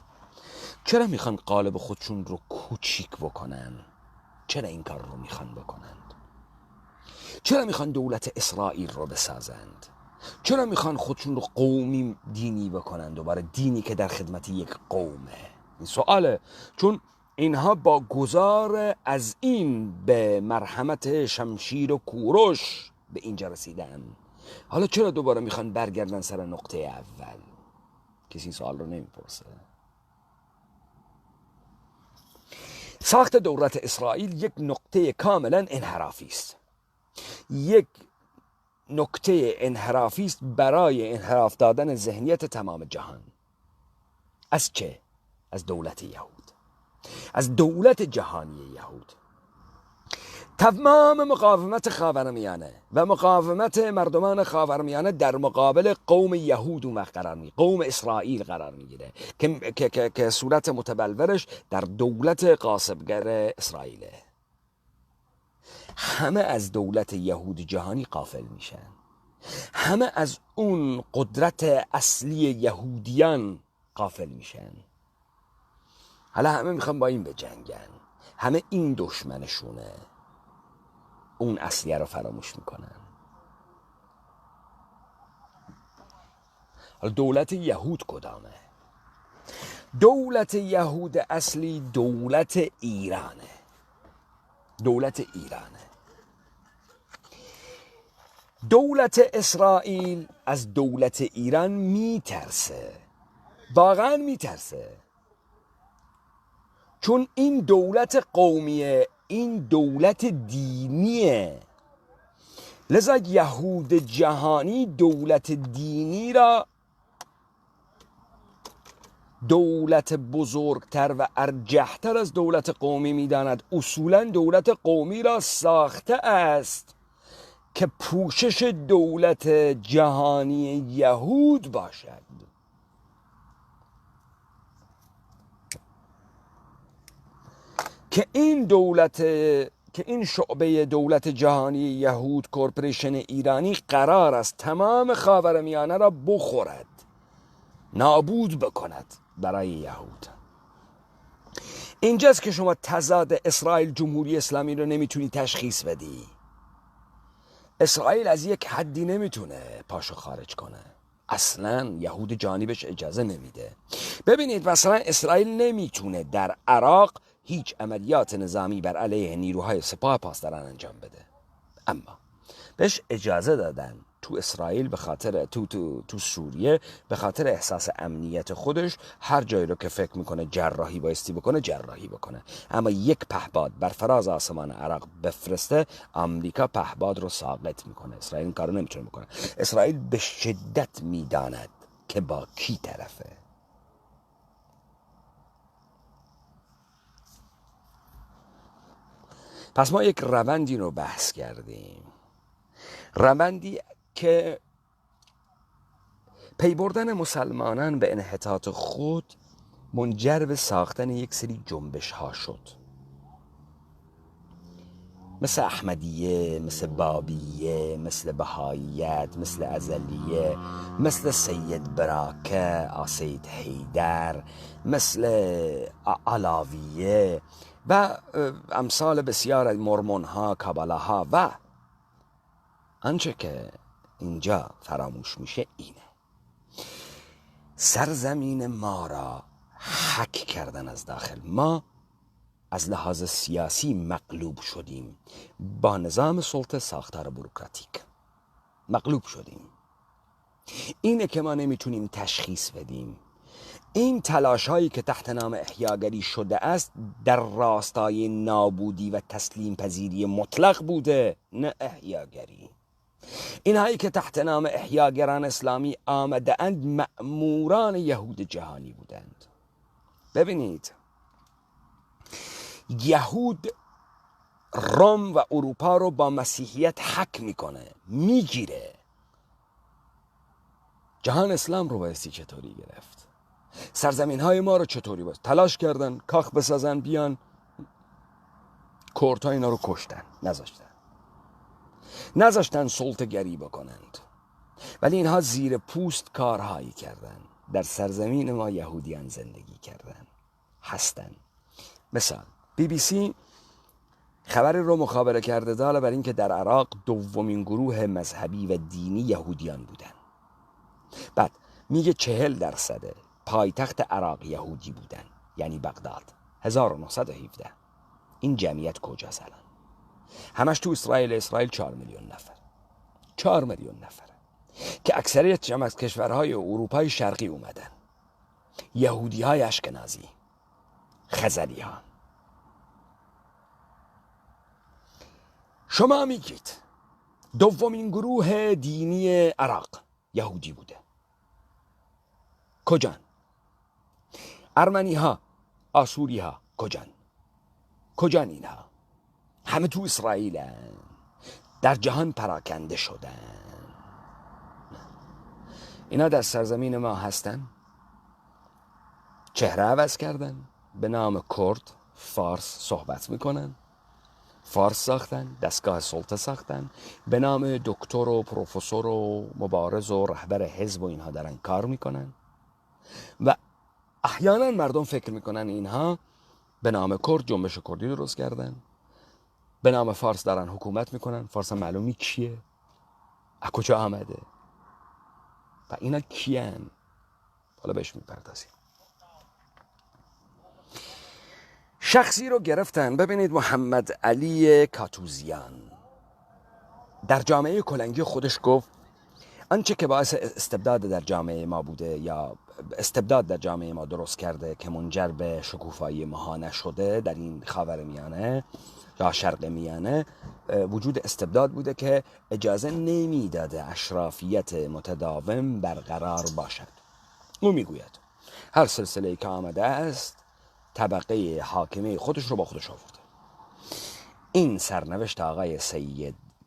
چرا میخوان قالب خودشون رو کوچیک بکنن؟ چرا این کار رو میخوان بکنند؟ چرا میخوان دولت اسرائیل رو بسازند؟ چرا میخوان خودشون رو قومی دینی بکنند دوباره، دینی که در خدمت یک قومه؟ این سواله. چون اینها با گذار از این به مرحمت شمشیر و کوروش به اینجا رسیدن. حالا چرا دوباره میخوان برگردن سر نقطه اول؟ کسی این سوال رو نمیپرسه. ساخت دولت اسرائیل یک نقطه کاملا انحرافی است، یک نقطه انحرافی است برای انحراف دادن ذهنیت تمام جهان. از چه؟ از دولت یهود، از دولت جهانی یهود. تمام مقاومت خاورمیانه و مقاومت مردمان خاورمیانه در مقابل قوم یهود اون وقت قرار میگیره، قوم اسرائیل قرار میگیره که صورت متبلورش در دولت غاصبگر اسرائیله. همه از دولت یهود جهانی غافل میشن، همه از اون قدرت اصلی یهودیان غافل میشن. حالا همه میخوان با این بجنگن، همه این دشمنشونه، اون اصلیه رو فراموش میکنن. حالا دولت یهود کدامه؟ دولت یهود اصلی دولت ایرانه. دولت ایرانه. دولت اسرائیل از دولت ایران میترسه، واقعا میترسه، چون این دولت قومیه، این دولت دینیه. لذا یهود جهانی دولت دینی را دولت بزرگتر و ارجحتر از دولت قومی میداند. اصولا دولت قومی را ساخته است که پوشش دولت جهانی یهود باشد. که این شعبه دولت جهانی یهود، کورپوریشن ایرانی، قرار است تمام خاورمیانه را بخورد، نابود بکند برای یهود. اینجاست که شما تضاد اسرائیل جمهوری اسلامی رو نمیتونی تشخیص بدی. اسرائیل از یک حدی نمیتونه پاشو خارج کنه، اصلا یهود جانبش اجازه نمیده. ببینید مثلا اسرائیل نمیتونه در عراق هیچ عملیات نظامی بر علیه نیروهای سپاه پاسداران انجام بده، اما بهش اجازه دادن تو اسرائیل به خاطر تو سوریه به خاطر احساس امنیت خودش هر جایی رو که فکر میکنه جراحی بایستی بکنه جراحی بکنه. اما یک پهپاد بر فراز آسمان عراق بفرسته، آمریکا پهپاد رو ساقط میکنه. اسرائیل این کارو نمیتونه بکنه. اسرائیل به شدت میداند که با کی طرفه. پس ما یک روندی رو بحث کردیم، روندی که پی بردن مسلمانان به انحطاط خود منجر به ساختن یک سری جنبش ها شد، مثل احمدیه، مثل بابیه، مثل بهاییت، مثل ازلیه، مثل سید براکه، سید حیدر، مثل علاویه و امثال بسیار از مرمون ها، کابلاها و آنچه که اینجا فراموش میشه اینه: سرزمین ما را حک کردن از داخل. ما از لحاظ سیاسی مغلوب شدیم، با نظام سلطه ساختار بوروکراتیک مغلوب شدیم. اینه که ما نمیتونیم تشخیص بدیم این تلاش هایی که تحت نام احیاگری شده است در راستای نابودی و تسلیم پذیری مطلق بوده، نه احیاگری. اینهایی که تحت نام احیاگران اسلامی آمده اند مأموران یهود جهانی بودند. ببینید، یهود روم و اروپا رو با مسیحیت حک میکنه، میگیره. جهان اسلام رو بایستی چطوری گرفت؟ سرزمین های ما رو چطوری بایست؟ تلاش کردن کاخ بسازن، بیان کورتا اینا رو کشتن، نذاشتن سلطه گری بکنند. ولی اینها زیر پوست کارهایی کردن. در سرزمین ما یهودیان زندگی کردن، هستن. مثال BBC خبری رو مخابره کرده داره بر اینکه در عراق دومین گروه مذهبی و دینی یهودیان بودن. بعد میگه 40% پایتخت عراق یهودی بودن، یعنی بغداد. 1917. این جمعیت کجاست الان؟ همش تو اسرائیل 4 میلیون نفر. 4 میلیون نفر که اکثریت جمع از کشورهای اروپای شرقی اومدن. یهودی های اشکنازی، خزلی ها. شما میگید دومین گروه دینی عراق یهودی بوده. کجان؟ ارمنی ها، آشوری ها کجان اینها؟ همه تو اسرائیل هن. در جهان پراکنده شدن. اینا در سرزمین ما هستن، چهره عوض کردن، به نام کرد فارس صحبت میکنن، فارس ساختن، دستگاه سلطه ساختن، به نام دکتر و پروفسور و مبارز و رهبر حزب و اینها دارن کار میکنن. و احیانا مردم فکر میکنن اینها به نام کرد جنبش کردی درست کردن، به نام فارس دارن حکومت میکنن. فارس هم معلومی کیه، از کجا آمده و اینا کیان. حالا بهش میپردازیم. شخصی رو گرفتن. ببینید، محمد علی کاتوزیان در جامعه کلنگی خودش گفت آنچه که باعث استبداد در جامعه ما بوده یا استبداد در جامعه ما درست کرده که منجر به شکوفایی ماهانه شده در این خاورمیانه یا شرق میانه، وجود استبداد بوده که اجازه نمیداده اشرافیت متداوم برقرار باشد. او میگوید هر سلسله‌ای که آمده است طبقه حاکمه خودش رو با خودش آورده. این سرنوشت آقای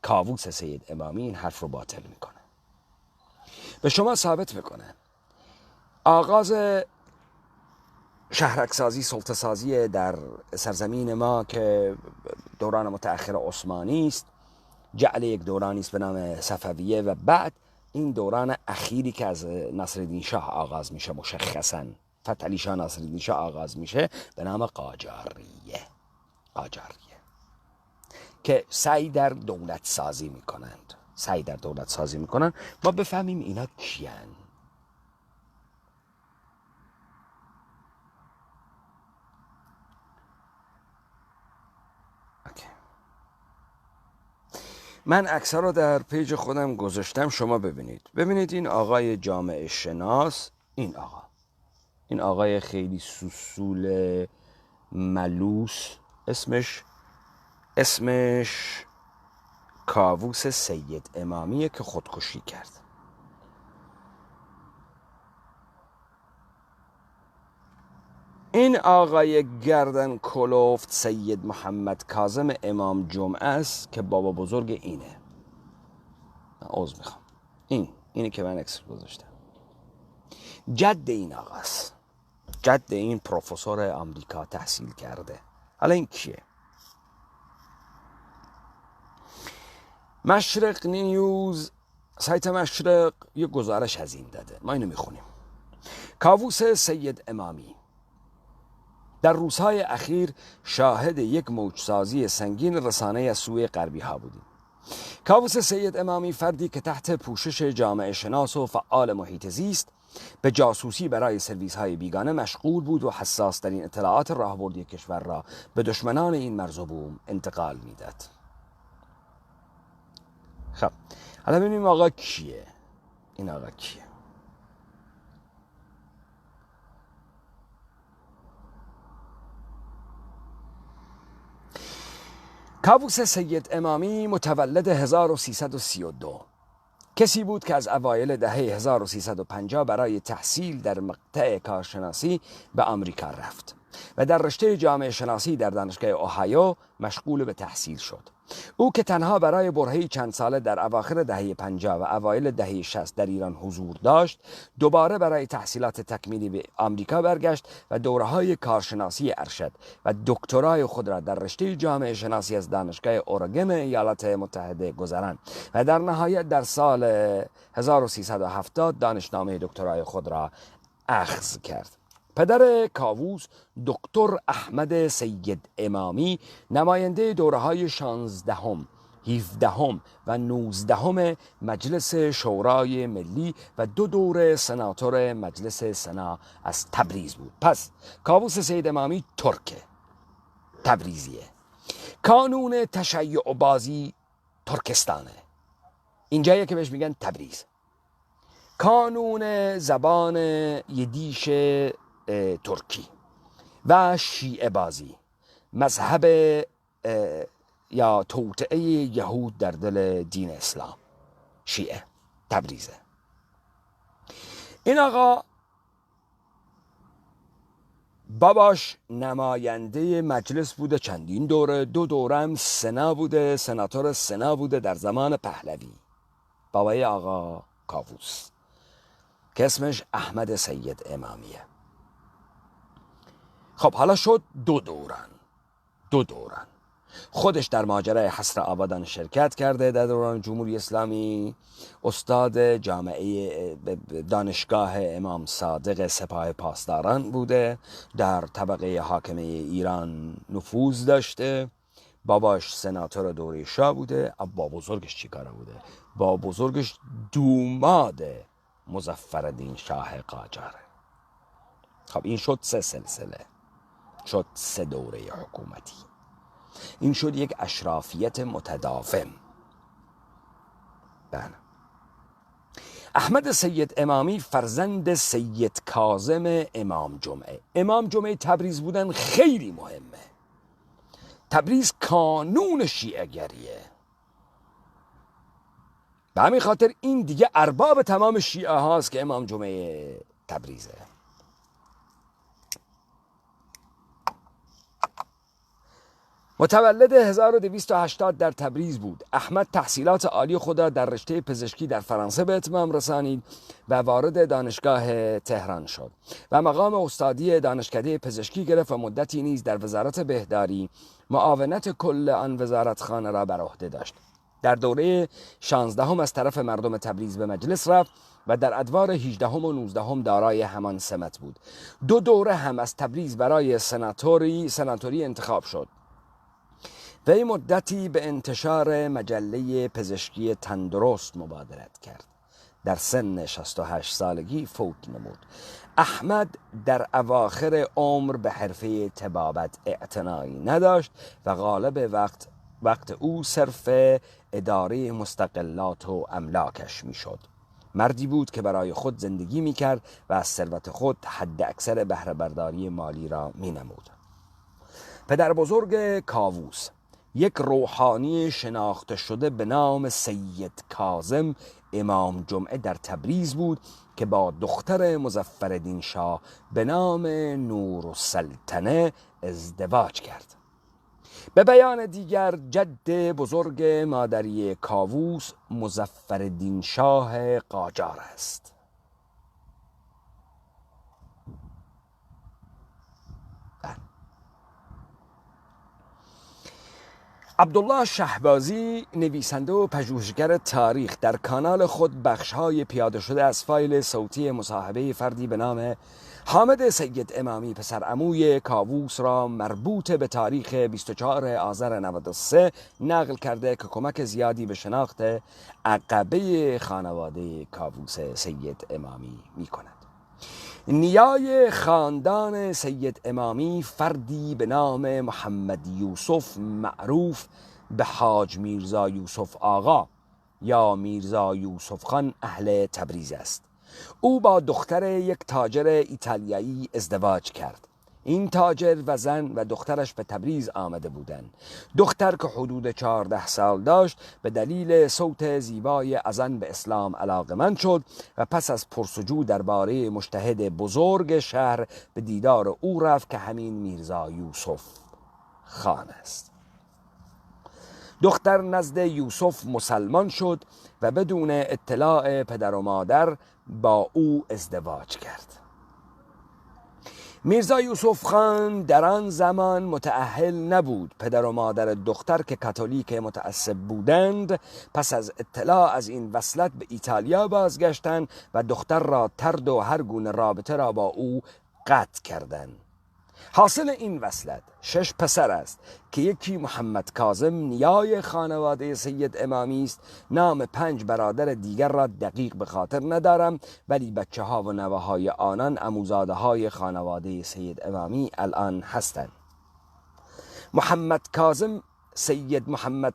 کاووس سید امامی این حرف رو باطل میکنه. به شما ثابت میکنه آغاز شهرکسازی، سلطه سازی در سرزمین ما که دوران متأخر عثمانی است، جعل یک دورانی است به نام صفویه و بعد این دوران اخیری که از ناصرالدین شاه آغاز میشه، مشخصاً فتحعلی شاه ناصرالدین شاه آغاز میشه، به نام قاجاریه که سعی در دولت سازی میکنند. ما بفهمیم اینا کیان. من اکثر رو در پیج خودم گذاشتم، شما ببینید این آقای جامعه شناس، این آقای خیلی سوسول ملوس، اسمش کاووس سید امامیه که خودکشی کرد. این آقای گردن کلفت سید محمد کاظم امام جمعه است که بابا بزرگ اینه. من عذر میخوام، اینی که من اکسر گذاشتم جد این آقاست، جد این پروفسور آمریکا تحصیل کرده. حالا این کیه؟ مشرق نیوز، سایت مشرق یه گزارش از این داده، ما اینو میخونیم. کاووس سید امامی در روزهای اخیر شاهد یک موجسازی سنگین رسانه از سوی غربی ها بودیم. کاووس سید امامی، فردی که تحت پوشش جامعه شناس و فعال محیط زیست به جاسوسی برای سرویس های بیگانه مشغول بود و حساس ترین اطلاعات راهبردی کشور را به دشمنان این مرز و بوم انتقال میداد. خب حالا ببینیم آقا کیه؟ این آقا کیه؟ کاووس سید امامی متولد 1332 کسی بود که از اوایل دهه 1350 برای تحصیل در مقطع کارشناسی به آمریکا رفت و در رشته جامعه شناسی در دانشگاه اوهایو مشغول به تحصیل شد. او که تنها برای برهه‌ای چند ساله در اواخر دهه 50 و اوایل دهه 60 در ایران حضور داشت، دوباره برای تحصیلات تکمیلی به آمریکا برگشت و دوره‌های کارشناسی ارشد و دکترای خود را در رشته جامعه شناسی از دانشگاه اورگن ایالات متحده گذراند و در نهایت در سال 1370 دانشنامه دکترای خود را اخذ کرد. پدر کاووس دکتر احمد سید امامی نماینده دوره‌های 16ام، 17ام و 19ام مجلس شورای ملی و 2 دوره سناتور مجلس سنا از تبریز بود. پس کاووس سید امامی ترکه، تبریزیه. کانون تشیع بازی ترکستانه، اینجاییه که بهش میگن تبریز. کانون زبان یدیش ترکی و شیعه بازی، مذهب یا توطئه یهود در دل دین اسلام، شیعه، تبریزه. این آقا باباش نماینده مجلس بوده چندین دوره، 2 دوره هم سنا بوده، سناتور سنا بوده در زمان پهلوی. بابای آقا کاووس که اسمش احمد سید امامیه. خب حالا شد 2 دورن. خودش در ماجرای حصر آبادان شرکت کرده در دوران جمهوری اسلامی، استاد جامعه دانشگاه امام صادق سپاه پاسداران بوده، در طبقه حاکمه ایران نفوذ داشته. باباش سناتور دوره شاه بوده. با بزرگش چی کاره بوده؟ با بزرگش دوماد مظفرالدین شاه قاجاره. خب این شد 3 سلسله، شد 3 دوره حکومتی، این شد یک اشرافیت متداوم. بله. احمد سید امامی فرزند سید کاظم امام جمعه. امام جمعه تبریز بودن خیلی مهمه. تبریز کانون شیعه گریه، به همین خاطر این دیگه ارباب تمام شیعه هاست که امام جمعه تبریزه. متولد 1280 در تبریز بود. احمد تحصیلات عالی خود را در رشته پزشکی در فرانسه به اتمام رسانید و وارد دانشگاه تهران شد و مقام استادی دانشکده پزشکی گرفت و مدتی نیز در وزارت بهداری معاونت کل آن وزارتخانه را بر عهده داشت. در دوره 16ام از طرف مردم تبریز به مجلس رفت و در ادوار 18ام و 19ام دارای همان سمت بود. 2 دوره هم از تبریز برای سناتوری انتخاب شد. وی مدتی به انتشار مجله پزشکی تندرست مبادرت کرد. در سن 68 سالگی فوت نمود. احمد در اواخر عمر به حرفه طبابت اعتنایی نداشت و غالب وقت او صرف اداره مستقلات و املاکش میشد. مردی بود که برای خود زندگی میکرد و از ثروت خود حد اکثر بهره برداری مالی را مینمود. پدر بزرگ کاووس یک روحانی شناخته شده به نام سید کاظم امام جمعه در تبریز بود که با دختر مظفرالدین شاه به نام نورالسلطنه ازدواج کرد. به بیان دیگر جد بزرگ مادری کاووس مظفرالدین شاه قاجار است. عبدالله شهبازی نویسنده و پژوهشگر تاریخ در کانال خود بخش‌های پیاده شده از فایل صوتی مصاحبه فردی به نام حامد سید امامی پسرعموی کاووس را مربوط به تاریخ 24 آذر 93 نقل کرده که کمک زیادی به شناخت عقبه خانواده کاووس سید امامی می کند. نیای خاندان سید امامی فردی به نام محمد یوسف معروف به حاج میرزا یوسف آقا یا میرزا یوسف خان اهل تبریز است. او با دختر یک تاجر ایتالیایی ازدواج کرد. این تاجر و زن و دخترش به تبریز آمده بودند. دختر که حدود 14 سال داشت به دلیل صوت زیبای زن به اسلام علاقمند شد و پس از پرسجو درباره مجتهد بزرگ شهر به دیدار او رفت که همین میرزا یوسف خان است. دختر نزد یوسف مسلمان شد و بدون اطلاع پدر و مادر با او ازدواج کرد. میرزا یوسف خان در آن زمان متأهل نبود. پدر و مادر دختر که کاتولیک متعصب بودند پس از اطلاع از این وصلت به ایتالیا بازگشتند و دختر را طرد و هر گونه رابطه را با او قطع کردند. حاصل این وصلت 6 پسر است که یکی محمد کاظم نیای خانواده سید امامی است. نام 5 برادر دیگر را دقیق به خاطر ندارم، ولی بچه ها و نوه های آنان عموزاده های خانواده سید امامی الان هستند. محمد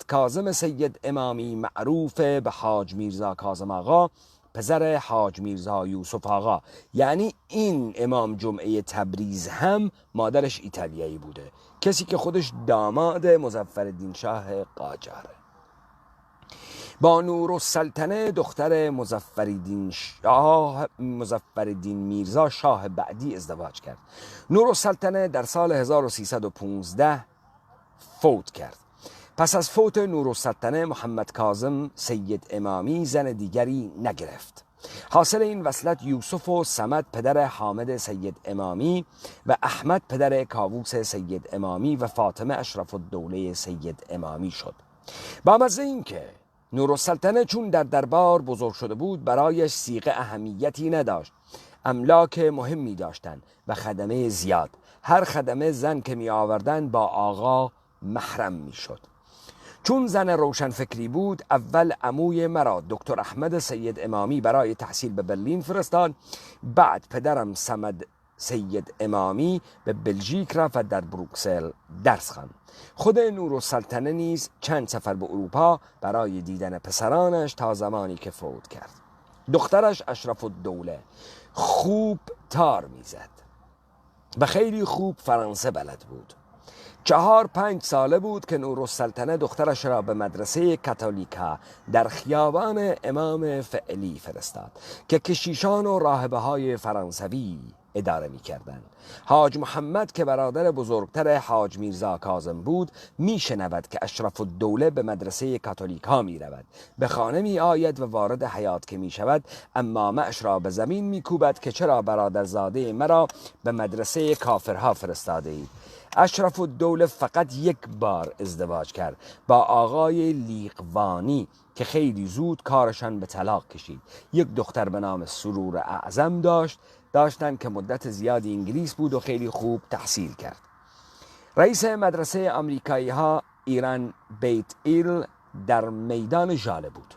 کاظم سید امامی معروف به حاج میرزا کاظم آقا پسر حاج میرزا یوسف آقا، یعنی این امام جمعه تبریز هم مادرش ایتالیایی بوده، کسی که خودش داماد مظفرالدین شاه قاجاره. با نورالسلطنه دختر مظفرالدین میرزا شاه بعدی ازدواج کرد. نورالسلطنه در سال 1315 فوت کرد. پس از فوت نورالسلطنه محمد کاظم سید امامی زن دیگری نگرفت. حاصل این وصلت یوسف و صمد پدر حامد سید امامی و احمد پدر کاووس سید امامی و فاطمه اشرف الدوله سید امامی شد. با مزه این که نورالسلطنه چون در دربار بزرگ شده بود برایش صیغه اهمیتی نداشت. املاک مهمی داشتند و خدمه زیاد. هر خدمه زن که می آوردن با آقا محرم می شد. چون زن روشنفکری بود اول عموی مرا دکتر احمد سید امامی برای تحصیل به برلین فرستاد. بعد پدرم صمد سید امامی به بلژیک رفت و در بروکسل درس خواند. خود نورالسلطنه نیز چند سفر به اروپا برای دیدن پسرانش تا زمانی که فوت کرد. دخترش اشرف الدوله خوب تار میزد و خیلی خوب فرانسه بلد بود. 4-5 ساله بود که نورالسلطنه دخترش را به مدرسه کاتولیکا در خیابان امام فعلی فرستاد که کشیشان و راهبه های فرانسوی اداره می کردند. حاج محمد که برادر بزرگتر حاج میرزا کاظم بود می شنود که اشرف الدوله به مدرسه کاتولیکا می رود. به خانه می آید و وارد حیاط که می شود عمامه‌اش را به زمین می کوبد که چرا برادرزاده مرا به مدرسه کافرها فرستاده اید. اشرف الدوله فقط یک بار ازدواج کرد با آقای لیقوانی که خیلی زود کارشان به طلاق کشید. یک دختر به نام سرور اعظم داشتن که مدت زیادی انگلیس بود و خیلی خوب تحصیل کرد. رئیس مدرسه آمریکایی ها ایران بیت ایل در میدان ژاله بود.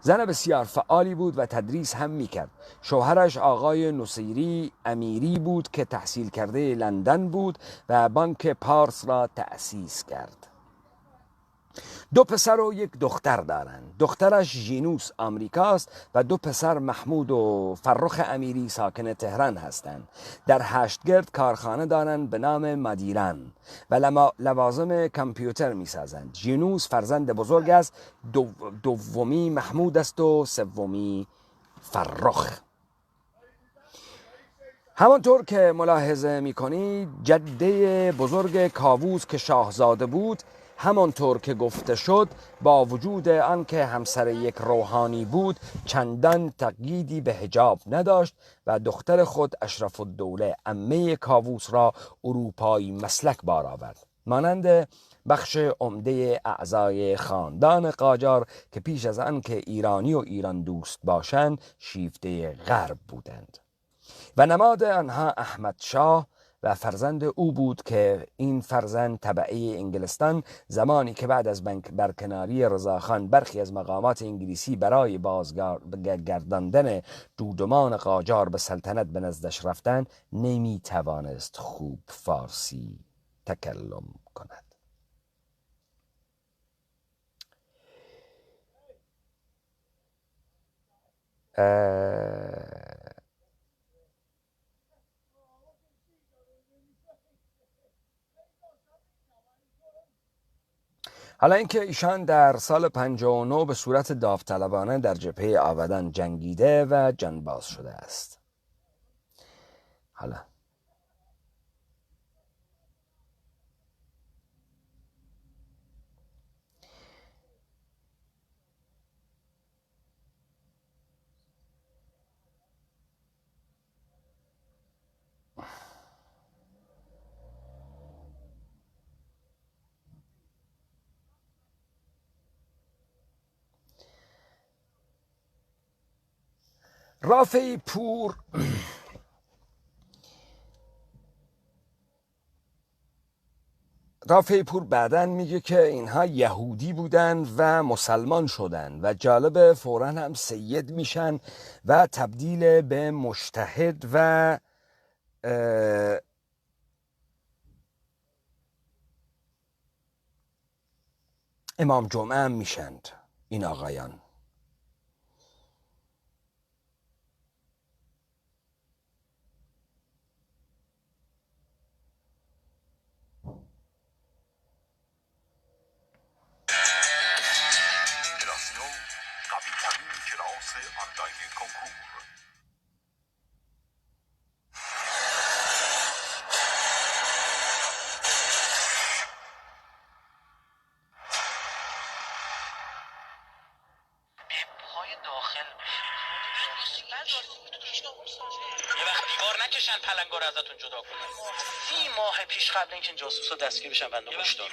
زن بسیار فعالی بود و تدریس هم میکرد. شوهرش آقای نصیری امیری بود که تحصیل کرده لندن بود و بانک پارس را تأسیس کرد. 2 پسر و 1 دختر دارند. دخترش ژینوس آمریکاست و 2 پسر محمود و فرخ امیری ساکن تهران هستند. در هشتگرد کارخانه دارند به نام مدیران و لوازم کامپیوتر می سازند. ژینوس فرزند بزرگ است، دومی محمود است و سومی فرخ. همانطور که ملاحظه می کنید جده بزرگ کاووس که شاهزاده بود، همانطور که گفته شد با وجود آنکه همسر یک روحانی بود چندان تقییدی به حجاب نداشت و دختر خود اشرف الدوله عمه کاووس را اروپایی مسلک بار آورد، مانند بخش عمده اعضای خاندان قاجار که پیش از آن که ایرانی و ایران دوست باشند شیفته غرب بودند و نماد آنها احمد شاه و فرزند او بود که این فرزند تبعه انگلستان زمانی که بعد از برکناری رضاخان برخی از مقامات انگلیسی برای بازگرداندن دودمان قاجار به سلطنت به نزدش رفتن نمی توانست خوب فارسی تکلم کند. حالا اینکه ایشان در سال 59 به صورت داوطلبانه در جبهه آبادان جنگیده و جانباز شده است. حالا رافعی پور بعداً میگه که اینها یهودی بودن و مسلمان شدن و جالب فوراً هم سید میشن و تبدیل به مجتهد و امام جمعه هم میشند این آقایان. یه وقت دیوار نکشن پلنگا رو ازتون جدا کنن. 30 ماه پیش قبل اینکه جاسوسا دستگیر بشن بنده کشتار.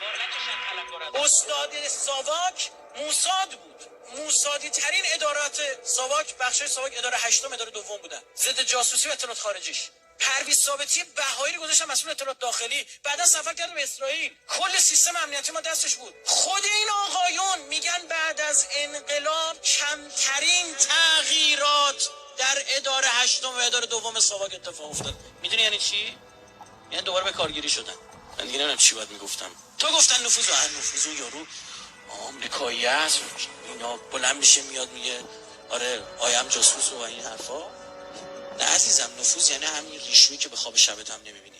استاد ساواک موساد بود. موسادی ترین ادارات ساواک، بخش ساواک اداره 8م اداره دوم بودن. ضد جاسوسی و اطلاعات خارجیش. پرویز ثابتی بهایی رو گذاشتن مسئول اطلاعات داخلی، بعدا سفر کرد به اسرائیل. کل سیستم امنیتی ما دستش بود. خود این آقایون میگن بعد از انقلاب کمترین تغییرات در اداره 8م و اداره دوم ساواک اتفاق افتاد. میدونی یعنی چی؟ یعنی دوباره به کارگیری شدن. من دیگه نمیدونم چی باید میگفتم. تو گفتن نفوذ و نفوذ یارو آمریکایی است، اینا بلند میشه میاد میگه آره آیم جاسوس و این حرفا. نه عزیزم، نفوذ یعنی همین ریشویی که به خواب شبت هم نمیبینی.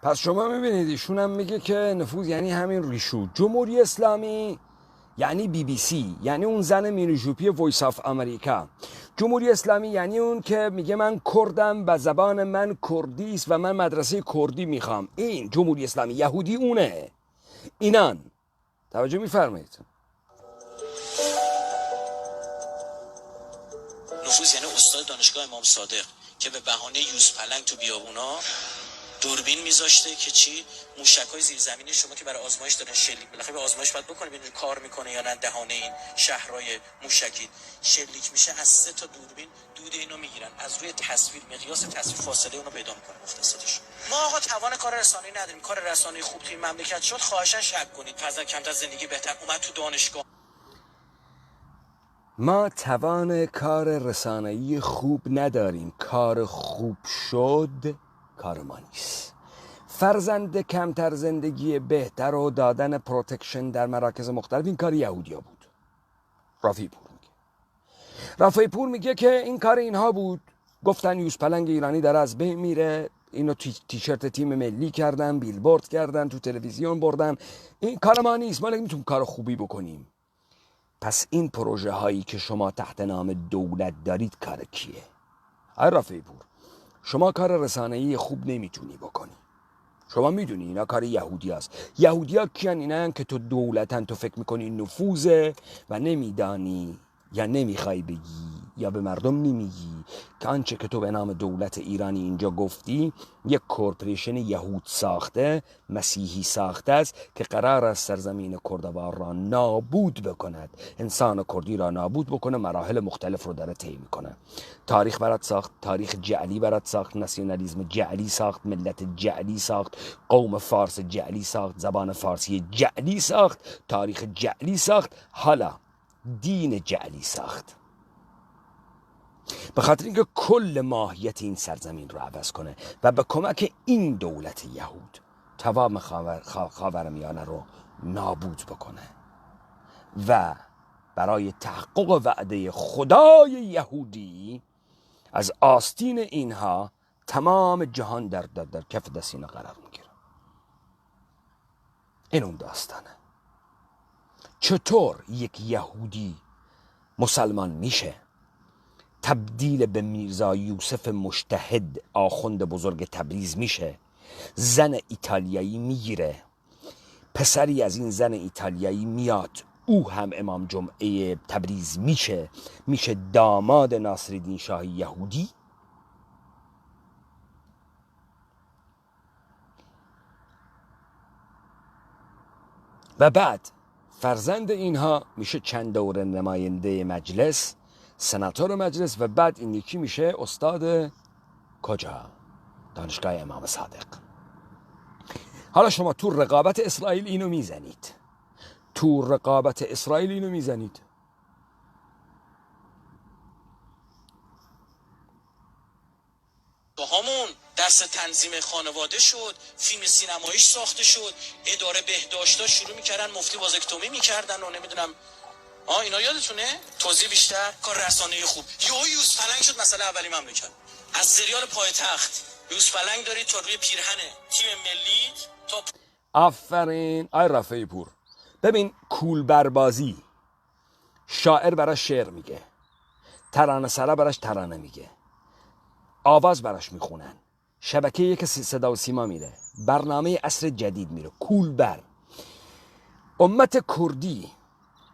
پس شما میبینید ایشون هم میگه که نفوذ یعنی همین ریشو. جمهوری اسلامی یعنی BBC، یعنی اون زن مینیژوپی وایس آف امریکا. جمهوری اسلامی یعنی اون که میگه من کردم و زبان من کردی است و من مدرسه کردی میخوام. این جمهوری اسلامی. یهودی اونه. اینان توجه میفرمایید. نفوذ یعنی استاد دانشگاه امام صادق که به بهانه یوز پلنگ تو بیابونا دوربین میذاشته که چی موشکای زیرزمینی شما که برای آزمایش دارن شلیک، بالاخره به آزمایش باید بکنه ببینید کار میکنه یا نه. دهانه این شهرهای موشکی شلیک میشه، از 3 تا دوربین دود اینو میگیرن، از روی تصویر مقیاس تصویر فاصله اونو پیدا میکنه مختصاتش. ما آقا توان کار رسانه‌ای نداریم. کار رسانه‌ای خوب توی مملکت شد خواهشاً شک کنید فضا کمتر زندگی بهتر اومد تو دانشگاه. ما توان کار رسانه‌ای خوب نداریم. کار خوب شد کار ما نیست. فرزند کمتر زندگی بهتر و دادن پروتکشن در مراکز مختلف این کار یهودیا بود. رافعی پور میگه که این کار اینها بود. گفتن یوزپلنگ ایرانی داره از بین میره، اینو تیشرت تیم ملی کردن، بیلبورد کردن، تو تلویزیون بردن. این کار ما نیست، ما نمیتونیم کار خوبی بکنیم. پس این پروژه هایی که شما تحت نام دولت دارید کار کیه؟ رافعی پور، شما کار رسانه‌ای خوب نمیتونی بکنی. شما میدونی اینا کار یهودی هست. یهودی ها کیان؟ اینن که تو دولتن، تو فکر میکنی نفوذه و نمیدانی یا نمیخوای بگی یا به مردم نمیگی که آنچه که تو به نام دولت ایرانی اینجا گفتی یک کورپوریشن یهود ساخته، مسیحی ساخته است که قرار است سرزمین کردوار را نابود بکند، انسان کردی را نابود بکنه، مراحل مختلف رو داره طی میکنه. تاریخ برات ساخت، تاریخ جعلی برات ساخت، ناسیونالیسم جعلی ساخت، ملت جعلی ساخت، قوم فارس جعلی ساخت، زبان فارسی جعلی ساخت، تاریخ جعلی ساخت، حالا دین جعلی ساخت، به خاطر اینکه کل ماهیت این سرزمین رو عوض کنه و به کمک این دولت یهود تمام خاورمیانه رو نابود بکنه و برای تحقق وعده خدای یهودی از آستین اینها تمام جهان در کف دست اینا قرار میگیره. این اون داستانه. چطور یک یهودی مسلمان میشه، تبدیل به میرزا یوسف مجتهد آخوند بزرگ تبریز میشه، زن ایتالیایی میگیره، پسری از این زن ایتالیایی میاد، او هم امام جمعه تبریز میشه داماد ناصرالدین شاه یهودی. و بعد فرزند اینها میشه چند دوره نماینده مجلس، سناتور مجلس، و بعد این یکی میشه استاد کجا؟ دانشگاه امام صادق. حالا شما تو رقابت اسرائیل اینو میزنید، با همون دست تنظیم خانواده شد، فیلم سینماییش ساخته شد، اداره بهداشتا شروع میکردن مفتی وازکتومی میکردن و نمیدونم اینا یادتونه؟ توضیح بیشتر، کار رسانه‌ای خوب. یوزپلنگ شد مسئله اولی مملکت. از سریال پایتخت یوزپلنگ دارید تا روی پیرهن تیم ملی تا آفرین. رافعی پور، ببین، کولبربازی، شاعر براش شعر میگه، ترانه سرا براش ترانه میگه، آواز براش میخونن، شبکه یک صدا و سیما میره، برنامه عصر جدید میره. کولبر امت کردی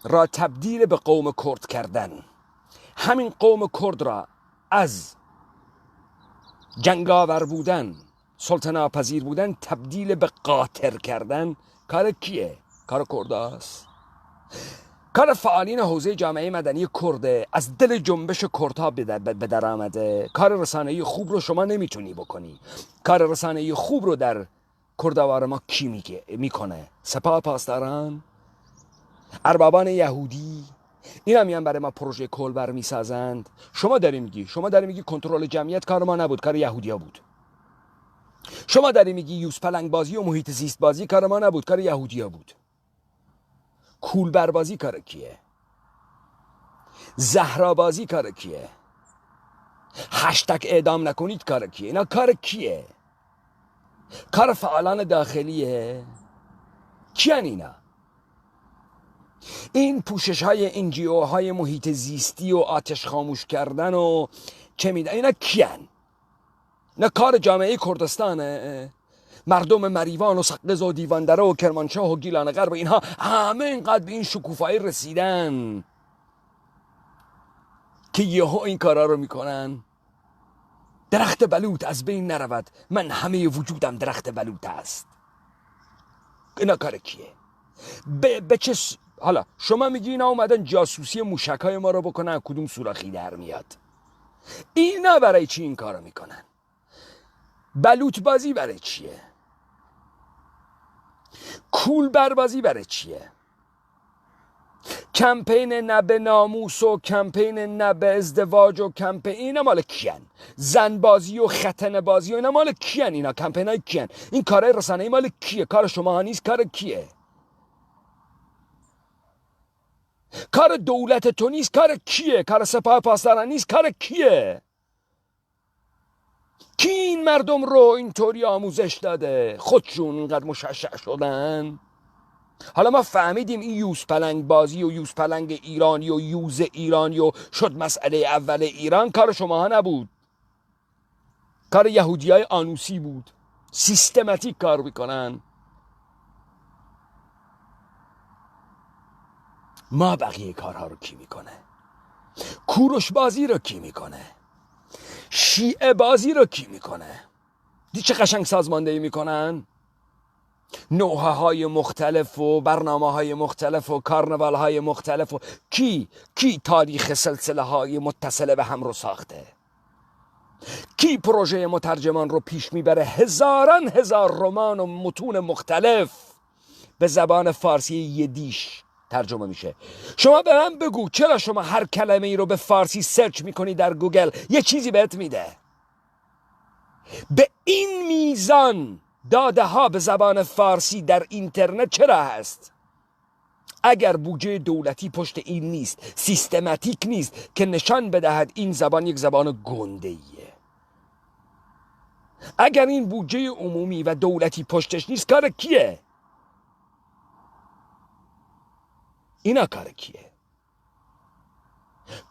را تبدیل به قوم کرد کردن، همین قوم کرد را از جنگاور بودن، سلطنت پذیر بودن، تبدیل به قاطر کردن. کار کیه؟ کار کرداست. کار فعالین حوزه جامعه مدنی کرده، از دل جنبش کردها به در آمده. کار رسانه‌ای خوب رو شما نمیتونی بکنی. کار رسانه‌ای خوب رو در کردوار ما کی میکنه؟ سپاه پاسداران، اربابان یهودی، اینا میان برای ما پروژه کولبر میسازند. شما داری میگی کنترل جمعیت کار ما نبود، کار یهودیا بود. شما داری میگی یوزپلنگ بازی و محیط زیست بازی کار ما نبود، کار یهودیا بود. کولبر بازی کار کیه؟ زهرا بازی کار کیه؟ هشتگ اعدام نکنید کار کیه؟ اینا کار کیه؟ کار فعالان داخلیه. کیان اینا؟ این پوشش های NGO های محیط زیستی و آتش خاموش کردن و چه میدن، اینا کیان؟ اینا کار جامعه کردستانه. مردم مریوان و سقز و دیواندره و کرمانشاه و گیلان غرب، اینها همه اینقدر به این شکوفایی رسیدن که یهو این کارا رو میکنن. درخت بلوط از بین نرود، من همه وجودم درخت بلوط است. اینا کار کیه؟ به چه حالا شما میگی اینا اومدن جاسوسی موشکای ما رو بکنن، کدوم سوراخی در میاد؟ اینا برای چی این کارو میکنن؟ بلوط بازی برای چیه؟ کولبر بازی برای چیه؟ کمپین نه به ناموس و کمپین نه به ازدواج و کمپین اینا مال کیان؟ زنبازی و ختنه بازی و اینا مال کیان؟ اینا کمپین های کیان؟ این کارهای رسانه‌ای مال کیه؟ کار شما ها نیست، کار کیه؟ کار دولت تو نیست، کار کیه؟ کار سپاه پاسداران نیست، کار کیه؟ کی این مردم رو اینطوری آموزش داده؟ خودشون اینقدر مشعشع شدن؟ حالا ما فهمیدیم این یوز پلنگ بازی و یوز پلنگ ایرانی و یوز ایرانی و شد مسئله اول ایران کار شما ها نبود، کار یهودی های آنوسی بود. سیستماتیک کار میکنن. ما بقیه کارها رو کی میکنه؟ کوروش بازی رو کی میکنه؟ شیعه بازی رو کی میکنه؟ دی چه قشنگ سازماندهی میکنن؟ نوحه های مختلف و برنامه های مختلف و کارنوال های مختلف و کی تاریخ سلسله های متصله به هم رو ساخته؟ کی پروژه مترجمان رو پیش میبره؟ هزاران هزار رمان و متون مختلف به زبان فارسی یدیش ترجمه میشه. شما به من بگو چرا شما هر کلمه ای رو به فارسی سرچ میکنی در گوگل یه چیزی بهت میده؟ به این میزان داده ها به زبان فارسی در اینترنت چرا هست؟ اگر بودجه دولتی پشت این نیست، سیستماتیک نیست که نشان بدهد این زبان یک زبان گنده‌ایه، اگر این بودجه عمومی و دولتی پشتش نیست، کار کیه؟ اینا کار کیه؟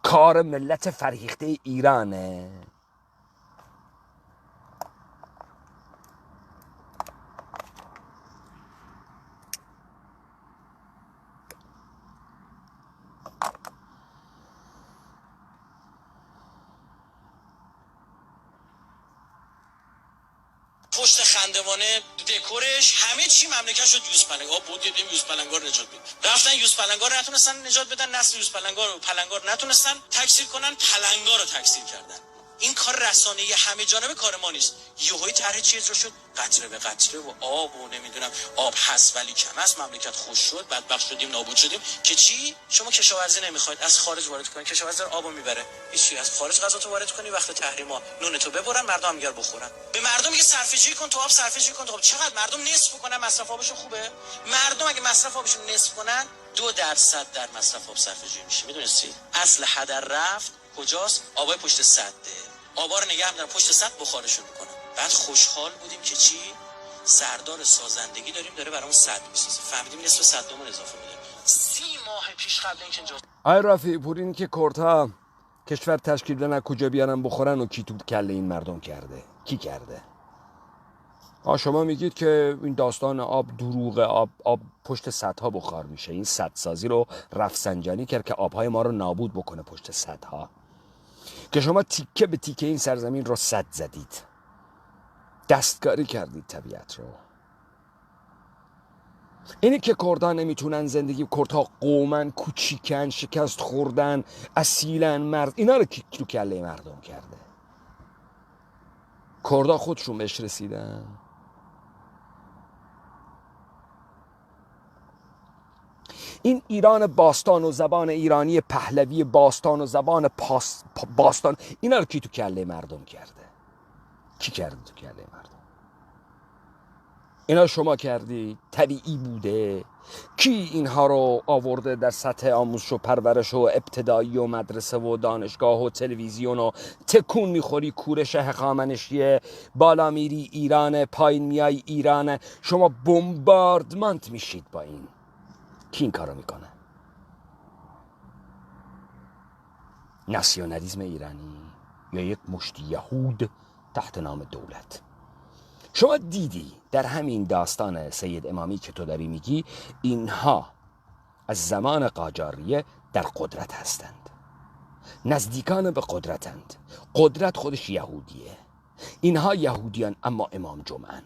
کار ملت فرهیخته ایرانه. پشت خندوانه دکورش همه چی مملکت شد یوز پلنگ. بود دیدیم یوز پلنگا رو نجات بدن، رفتن یوز پلنگا رو نتونستن نجات بدن، نسل یوز پلنگا رو نتونستن تکثیر کنن، پلنگا رو تکثیر کردن. این کار رسانه‌ای همه جانبه کار ما نیست. یهویی طرح چیز رو شد قطره به قطره و آب و نمیدونم آب هست ولی کم است، مملکت خوش شد، بدبخت شدیم، نابود شدیم. که چی؟ شما کشاورزی نمیخواید، از خارج وارد کنید، کشاورزی آبو میبره. هیچی، از خارج غذا تو وارد کنی، وقت تحریما نونتو ببرن، مردم میگن بخورن. به مردم میگه صرفه‌جویی کن تو آب، صرفه‌جویی کن تو آب. چقدر مردم نصف کنن مصرف آبشون خوبه؟ مردم اگه مصرف آبشون نصف کنن 2% در مصرف آب صرفه‌جویی میشه. میدونستی اصل هدر رفت کجاست؟ آبای پشت سده. آبا رو نگه می‌دارن پشت سد بخارشون میکنن. بعد خوشحال بودیم که چی؟ سردار سازندگی داریم داره برامون سد میسازه. فهمیدیم نصف سدمون اضافه میده. 30 ماه پیش قبل اینکه اینجا آی رفیع پورین که کردها کشور تشکیل بدن کجا بیارن بخورن و کی تو کله این مردم کرده؟ کی کرده؟ شما میگید که این داستان آب دروغه، آب پشت سدها بخار میشه. این سدسازی رو رفسنجانی کرد که آبهای ما رو نابود بکنه پشت سدها، که شما تیکه به تیکه این سرزمین رو سد زدید، دستکاری کردید طبیعت رو. اینی که کردها نمیتونن زندگی، کردها قومن، کوچیکن، شکست خوردن، اصیلن، مرد، اینا رو کی تو کله مردم کرده؟ کردها خودشون بهش رسیدن. این ایران باستان و زبان ایرانی پهلوی باستان و زبان باستان، اینا رو کی تو کله مردم کرده؟ کی کرده تو کله مردم؟ اینا شما کردی؟ طبیعی بوده؟ کی اینها رو آورده در سطح آموزش و پرورش و ابتدایی و مدرسه و دانشگاه و تلویزیون و تکون میخوری کورش هخامنشیه، بالا میری ایران، پایین میای ایران، شما بمباردمانت میشید با این. کی این کارو میکنه؟ ناسیونالیسم ایرانی یا یک مشت یهود تحت نام دولت؟ شما دیدی در همین داستان سید امامی که تو داری میگی، اینها از زمان قاجاریه در قدرت هستند، نزدیکان به قدرتند، قدرت خودش یهودیه، اینها یهودیان اما امام جمعن،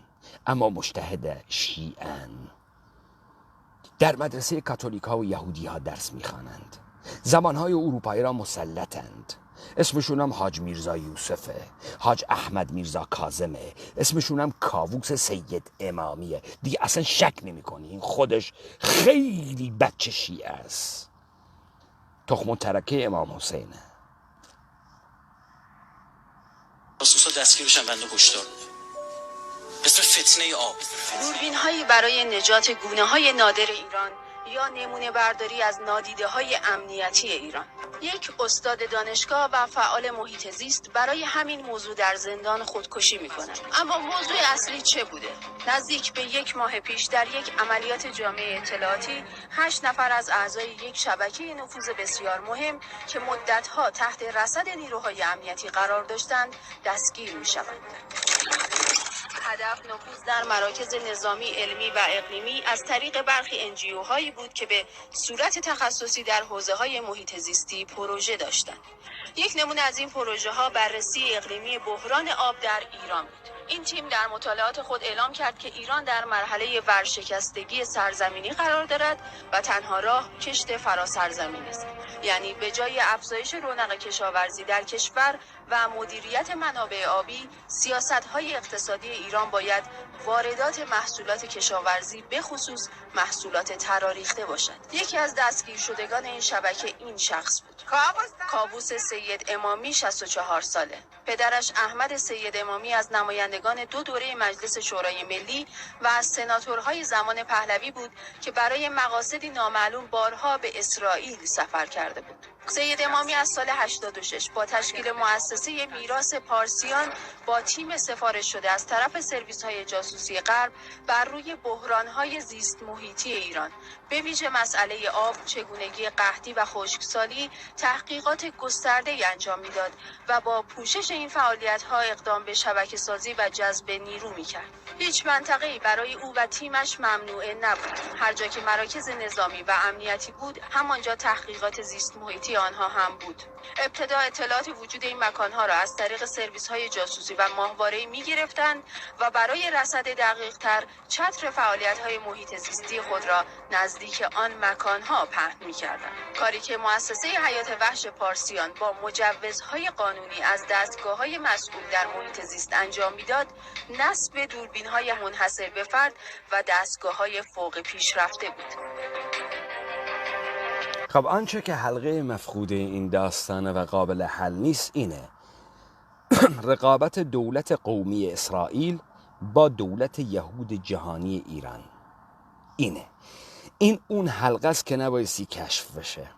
اما مجتهد شیعن، در مدرسه کاتولیک ها و یهودی ها درس میخوانند، زمانهای اروپایی را مسلطند، اسمشون هم حاج میرزا یوسفه، حاج احمد میرزا کاظمه، اسمشون هم کاووس سید امامیه. دیگه اصلا شک نمی کنی این خودش خیلی بچه شیعه است. تخم و ترکه امام حسینه. جاسوسا دستگیر بشن بنده هشدار اسم فتنه آب. دوربین‌هایی برای نجات گونه‌های نادر ایران یا نمونه برداری از نادیده‌های امنیتی ایران. یک استاد دانشگاه و فعال محیط زیست برای همین موضوع در زندان خودکشی می‌کند. اما موضوع اصلی چه بوده؟ نزدیک به 1 ماه پیش در یک عملیات جامعه اطلاعاتی 8 نفر از اعضای یک شبکه نفوذ بسیار مهم که مدت‌ها تحت رصد نیروهای امنیتی قرار داشتند دستگیر می‌شوند. هدف نفوذ در مراکز نظامی علمی و اقلیمی از طریق برخی NGO هایی بود که به صورت تخصصی در حوزه‌های محیط زیستی پروژه داشتند. یک نمونه از این پروژه ها بررسی اقلیمی بحران آب در ایران بود. این تیم در مطالعات خود اعلام کرد که ایران در مرحله ورشکستگی سرزمینی قرار دارد و تنها راه کشت فراسرزمین است. یعنی به جای افزایش رونق کشاورزی در کشور و مدیریت منابع آبی، سیاست‌های اقتصادی ایران باید واردات محصولات کشاورزی به خصوص محصولات تراریخته باشد. یکی از دستگیر شدگان این شبکه این شخص بود. کاووس سید امامی 64 ساله. پدرش احمد سید امامی از نمایندگان 2 دوره مجلس شورای ملی و از سناتورهای زمان پهلوی بود که برای مقاصدی نامعلوم بارها به اسرائیل سفر کرده بود. سید امامی از سال 86 با تشکیل مؤسسه میراث پارسیان با تیم سفارش شده از طرف سرویس‌های جاسوسی غرب بر روی بحران‌های زیست محیطی ایران، به ویژه مسئله آب، چگونگی قحطی و خشکسالی، تحقیقات گسترده‌ای انجام می‌داد و با پوشش این فعالیت‌ها اقدام به شبکه‌سازی و جذب نیرو می‌کرد. هیچ منطقه‌ای برای او و تیمش ممنوعه نبود. هر جا که مراکز نظامی و امنیتی بود، همانجا تحقیقات زیست محیطی آنها هم بود. ابتدا اطلاعات وجود این مکانها را از طریق سرویس‌های جاسوسی و ماهواره‌ای می‌گرفتند و برای رصد دقیق‌تر چتر فعالیت‌های محیط زیستی خود را نزدیک آن مکانها پهن می‌کردند. کاری که مؤسسه حیات وحش پارسیان با مجوزهای قانونی از دستگاه‌های مسئول در محیط زیست انجام می‌داد، نصب دوربین‌های منحصر به فرد و دستگاه‌های فوق پیشرفته بود. خب آنچه که حلقه مفقود این داستانه و قابل حل نیست اینه رقابت دولت قومی اسرائیل با دولت یهود جهانی ایران. این اون حلقه است که نبایستی کشف بشه.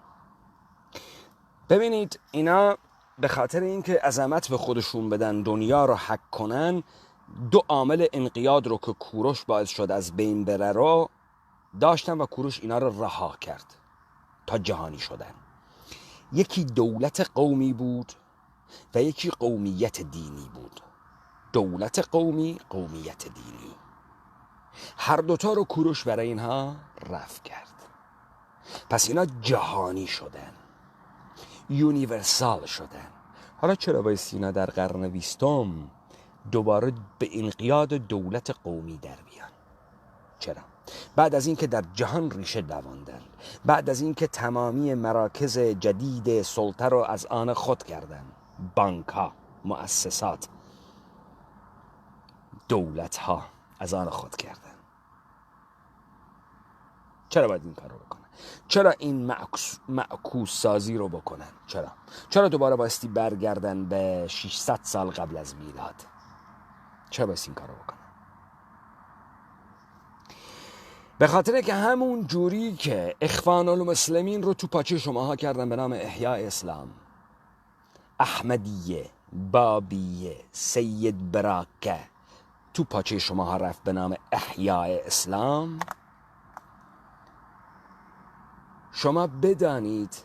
ببینید اینا به خاطر اینکه عظمت به خودشون بدن، دنیا رو حک کنن، 2 عامل انقیاد رو که کوروش باعث شد از بین بره رو داشتن و کوروش اینا رو رها کرد تا جهانی شدن. یکی دولت قومی بود و یکی قومیت دینی بود. دولت قومی، قومیت دینی، هر دوتا رو کوروش برای اینها رفع کرد. پس اینا جهانی شدن، یونیورسال شدن. حالا چرا بایستی اینا در قرن 20 دوباره به انقیاد دولت قومی در بیان؟ چرا؟ بعد از اینکه در جهان ریشه دواندند، بعد از اینکه تمامی مراکز جدید سلطه رو از آن خود کردند، بانک‌ها، مؤسسات، دولت‌ها از آن خود کردند، چرا باید این کار رو بکنن؟ چرا این معکوس سازی رو بکنن؟ چرا دوباره بایستی برگردن به 600 سال قبل از میلاد؟ چرا بایستی این کار رو بکنن؟ به خاطر که همون جوری که اخوان المسلمین رو تو پاچه شماها کردن به نام احیاء اسلام، احمدیه، بابیه، سید براکه تو پاچه شماها رفت به نام احیاء اسلام، شما بدانید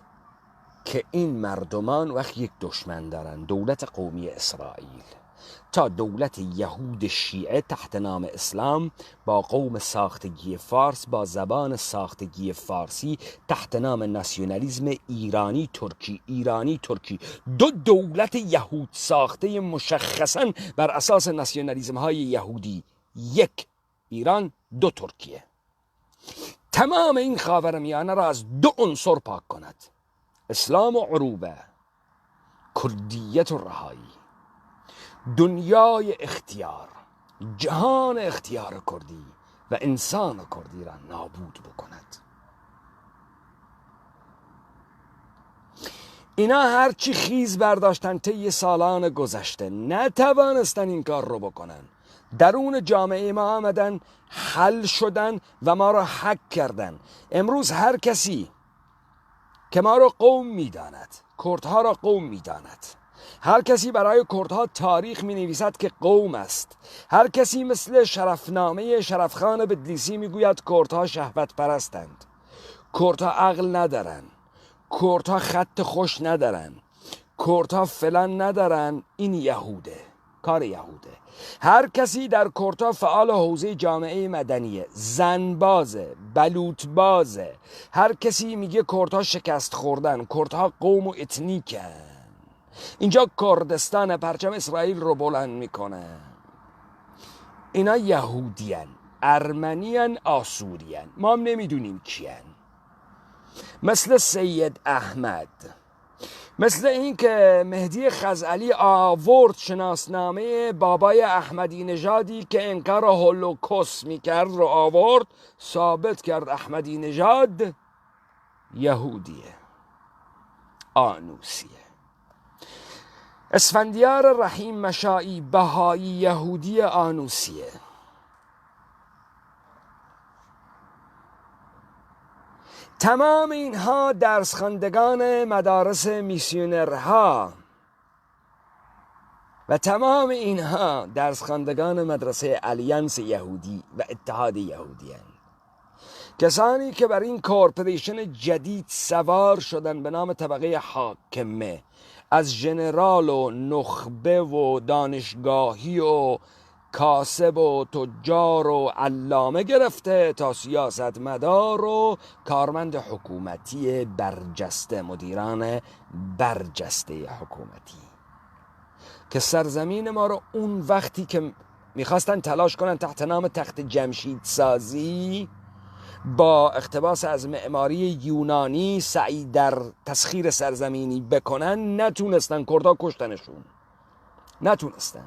که این مردمان وقت یک دشمن دارن، دولت قومی اسرائیل، تا دولت یهود شیعه تحت نام اسلام با قوم ساختگی فارس، با زبان ساختگی فارسی تحت نام ناسیونالیسم ایرانی ترکی، 2 دولت یهود ساخته مشخصاً بر اساس ناسیونالیسم های یهودی، 1 ایران، 2 ترکیه. تمام این خاورمیانه را از 2 عنصر پاک کند: اسلام و عروبه، کردیت و رهایی، دنیای اختیار، جهان اختیار کردی و انسان کردی را نابود بکند. اینا هرچی خیز برداشتن طی سالان گذشته نتوانستن این کار رو بکنن. درون جامعه ما آمدن، حل شدن و ما را حک کردن. امروز هر کسی که ما را قوم میداند، کردها را قوم میداند، هر کسی برای کردها تاریخ می نویسد که قوم است، هر کسی مثل شرفنامه شرفخان بدلیسی می گوید کردها شهوت پرستند، کردها عقل ندارن، کردها خط خوش ندارن، کردها فلان ندارن، این یهوده، کار یهوده. هر کسی در کردها فعال حوزه جامعه مدنیه، زنبازه، بلوطبازه، هر کسی میگه کردها شکست خوردن، کردها قوم و اتنیکن، اینجا کردستان، پرچم اسرائیل رو بلند میکنه، اینا یهودیان، ارمنیان، آسوریان، ما هم نمیدونیم کیان. مثل سید احمد، مثل این که مهدی خزعلی آورد شناسنامه بابای احمدی نژادی که انکار هولوکوست میکرد رو آورد، ثابت کرد احمدی نژاد یهودیه، آنوسیه. اسفندیار رحیم مشایی بهایی یهودی آنوسیه. تمام اینها درس خواندگان مدارس میسیونرها و تمام اینها درس خواندگان مدرسه الیانس یهودی و اتحاد یهودیان، کسانی که بر این کورپوریشن جدید سوار شدن به نام طبقه حاکمه، از ژنرال و نخبه و دانشگاهی و کاسب و تجار و علامه گرفته تا سیاستمدار و کارمند حکومتی برجسته، مدیران برجسته حکومتی، که سرزمین ما رو اون وقتی که میخواستن تلاش کنن تحت نام تخت جمشید سازی با اقتباس از معماری یونانی سعی در تسخیر سرزمینی بکنن، نتونستن، کردها کشتنشون، نتونستن.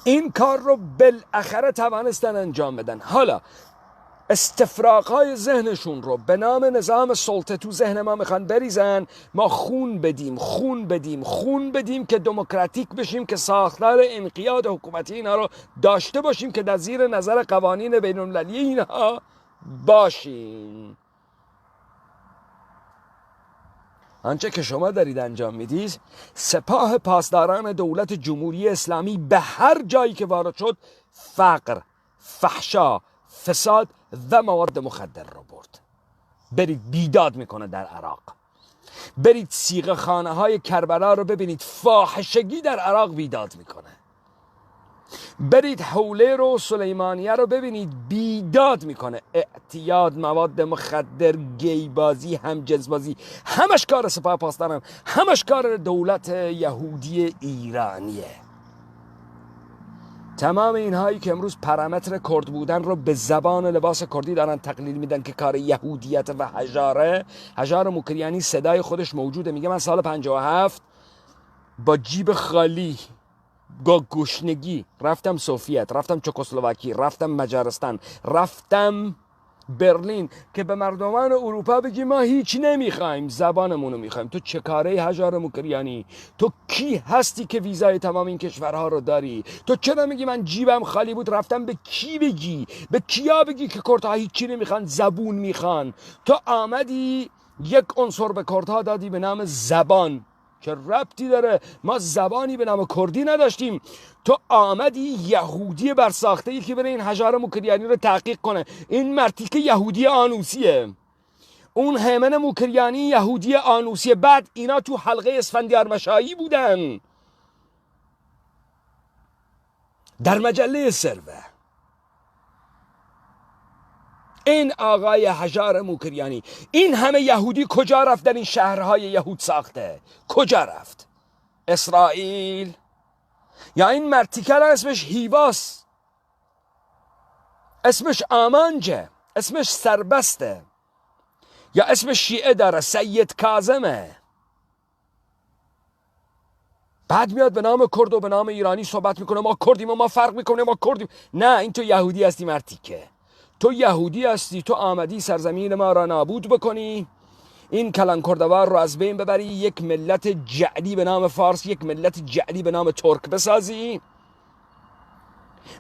این کار رو بالاخره توانستن انجام بدن. حالا استفراغ‌های ذهنشون رو به نام نظام سلطه تو ذهن ما میخوان بریزن، ما خون بدیم که دموکراتیک بشیم، که ساختار انقیاد حکومتی اینا رو داشته باشیم، که در زیر نظر قوانین بین‌المللی اینها باشیم. آنچه که شما دارید انجام میدید، سپاه پاسداران دولت جمهوری اسلامی به هر جایی که وارد شد فقر، فحشا، فساد و مواد مخدر رو برد. برید بیداد میکنه در عراق، برید صیغه خانه های کربلا رو ببینید، فاحشگی در عراق بیداد میکنه. برید حوله رو، سلیمانیه رو ببینید، بیداد میکنه. اعتیاد، مواد مخدر، گیبازی، همجنسبازی، همش کار سپاه پاسداران، همش کار دولت یهودی ایرانیه. تمام اینهایی که امروز پارامتر کرد بودن رو به زبان لباس کردی دارن تقلیل میدن که کار یهودیت و هژاره. هژار مکریانی صدای خودش موجوده، میگه من سال 57 با جیب خالی، با گشنگی رفتم سوفیت، رفتم چکسلواکی، رفتم مجارستان، رفتم برلین که به مردمان اروپا بگی ما هیچ نمیخوایم، زبانمونو میخوایم. تو چه کاره هژار مکریانی؟ تو کی هستی که ویزای تمام این کشورها رو داری؟ تو چرا میگی من جیبم خالی بود؟ رفتم به کی بگی؟ به کیا بگی که کردها هیچی نمیخوان، زبون میخوان؟ تو آمدی یک عنصر به کردها دادی به نام زبان، که ربطی داره، ما زبانی به نام کردی نداشتیم. تو آمدی یهودی برساخته ای که بره این هژار مکریانی رو تحقیق کنه. این مرتی که یهودی آنوسیه، اون هیمن مکریانی یهودی آنوسیه. بعد اینا تو حلقه اسفندیار مشایی بودن در مجله ثروه. این آقای هژار مکریانی، این همه یهودی کجا رفت در این شهرهای یهود ساخته؟ کجا رفت؟ اسرائیل؟ یا این مرتیکل اسمش هیواس، اسمش آمانجه، اسمش سربسته، یا اسمش شیعه داره، سید کاظمه. بعد میاد به نام کرد و به نام ایرانی صحبت میکنه، ما کردیم و ما فرق میکنه، ما کردیم. نه، این تو یهودی هستی مرتیکه، تو یهودی هستی، تو آمدی سرزمین ما را نابود بکنی. این کلانکردوار رو از بین ببری، یک ملت جعلی به نام فارس، یک ملت جعلی به نام ترک بسازی،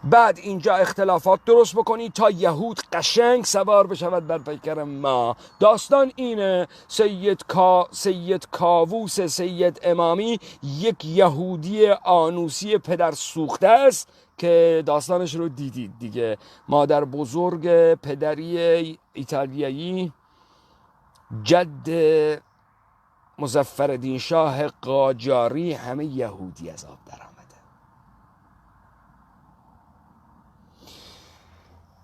بعد اینجا اختلافات درست بکنی تا یهود قشنگ سوار بشود بر پیکر ما. داستان اینه. سید کاووس سید امامی یک یهودی آنوسی پدر سوخته است که داستانش رو دیدید دیگه. مادر بزرگ پدری ایتالیایی، جد مظفرالدین شاه قاجاری، همه یهودی از آب در آمده.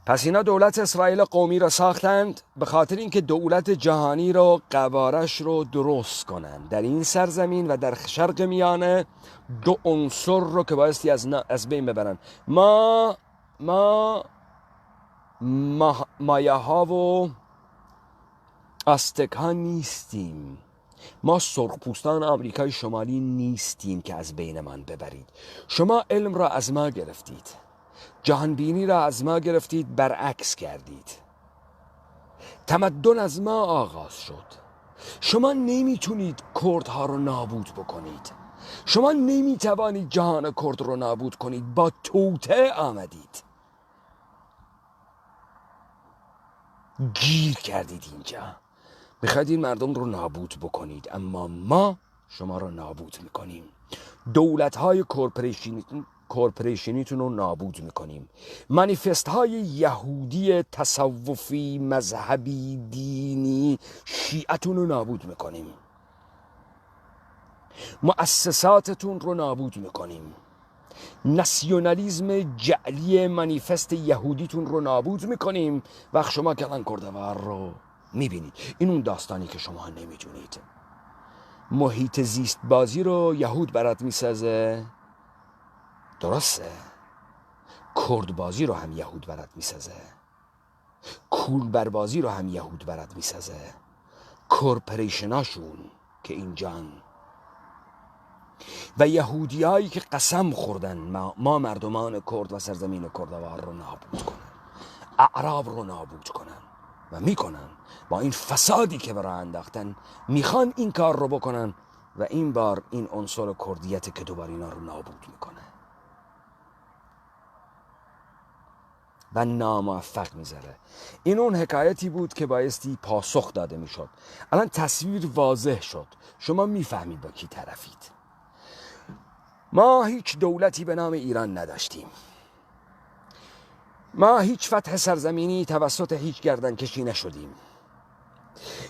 پس اینا دولت اسرائیل قومی را ساختند به خاطر اینکه دولت جهانی رو، قوارش رو درست کنند. در این سرزمین و در شرق میانه دو عنصر رو که بایستی از بین ببرن. مایه ها و آستک ها نیستیم. ما سرخپوستان آمریکای شمالی نیستیم که از بین من ببرید. شما علم را از ما گرفتید، جهانبینی را از ما گرفتید، برعکس کردید. تمدن از ما آغاز شد. شما نمیتونید کردها رو نابود بکنید. شما نمیتوانید جهان کرد رو نابود کنید. با توطئه آمدید، گیر کردید اینجا، میخواید این مردم رو نابود بکنید، اما ما شما رو نابود میکنیم. دولت‌های کورپوریشنیتون رو نابود میکنیم. مانیفست های یهودی تصوفی مذهبی دینی شیعتون رو نابود میکنیم. مؤسساتتون رو نابود میکنیم. ناسیونالیسم جعلی مانیفست یهودیتون رو نابود میکنیم. وقت شما کلانکردوار رو میبینید. این اون داستانی که شما نمیدونید. محیط زیست بازی رو یهود برات میسازه، درسته. کرد بازی رو هم یهود برات میسازه، کولبر بازی رو هم یهود برات میسازه. کورپوریشناشون که اینجان و یهودی هایی که قسم خوردن ما مردمان کرد و سرزمین کردوار رو نابود کنن، اعراب رو نابود کنن و میکنن. با این فسادی که برای انداختن میخوان این کار رو بکنن و این بار این عنصر کردیت که دوباره اینا رو نابود میکنه و ناموفق میذاره. این اون حکایتی بود که بایستی پاسخ داده میشد. الان تصویر واضح شد، شما میفهمید با کی طرفید. ما هیچ دولتی به نام ایران نداشتیم. ما هیچ فتح سرزمینی توسط هیچ گردنکشی نشدیم.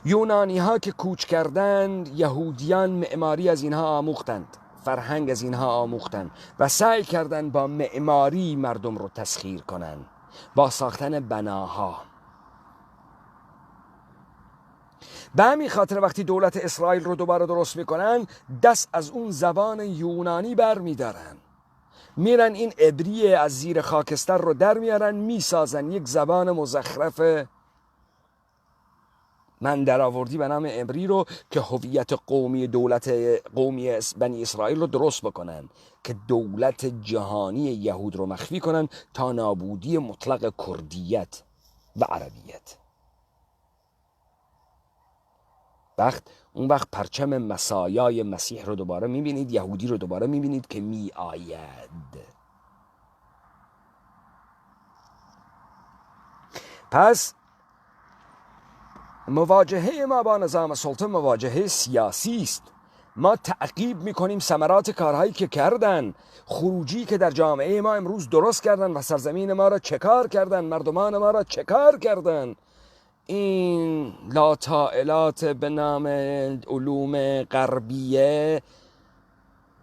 یونانی ها که کوچ کردند، یهودیان معماری از اینها آموختند، فرهنگ از اینها آموختند و سعی کردند با معماری مردم رو تسخیر کنند، با ساختن بناها. به همین خاطر وقتی دولت اسرائیل رو دوباره درست میکنن، دست از اون زبان یونانی بر میدارن، میرن این عبری از زیر خاکستر رو در میارن، میسازن یک زبان مزخرف من در آوردی به نام عبری رو که هویت قومی دولت قومی بنی اسرائیل رو درست بکنن، که دولت جهانی یهود رو مخفی کنن تا نابودی مطلق کردیت و عربیت. اون وقت پرچم مسایای مسیح رو دوباره میبینید، یهودی رو دوباره میبینید که میآید. پس مواجهه ما با نظام سلطه مواجهه سیاسی است. ما تعقیب میکنیم ثمرات کارهایی که کردن، خروجی که در جامعه ما امروز درست کردن و سرزمین ما را چکار کردن، مردمان ما را چکار کردن. این لاطائلات به نام علوم غربیه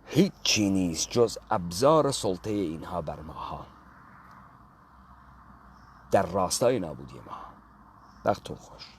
هیچی نیست جز ابزار سلطه اینها بر ماها در راستای نابودی ما. وقتتون خوش.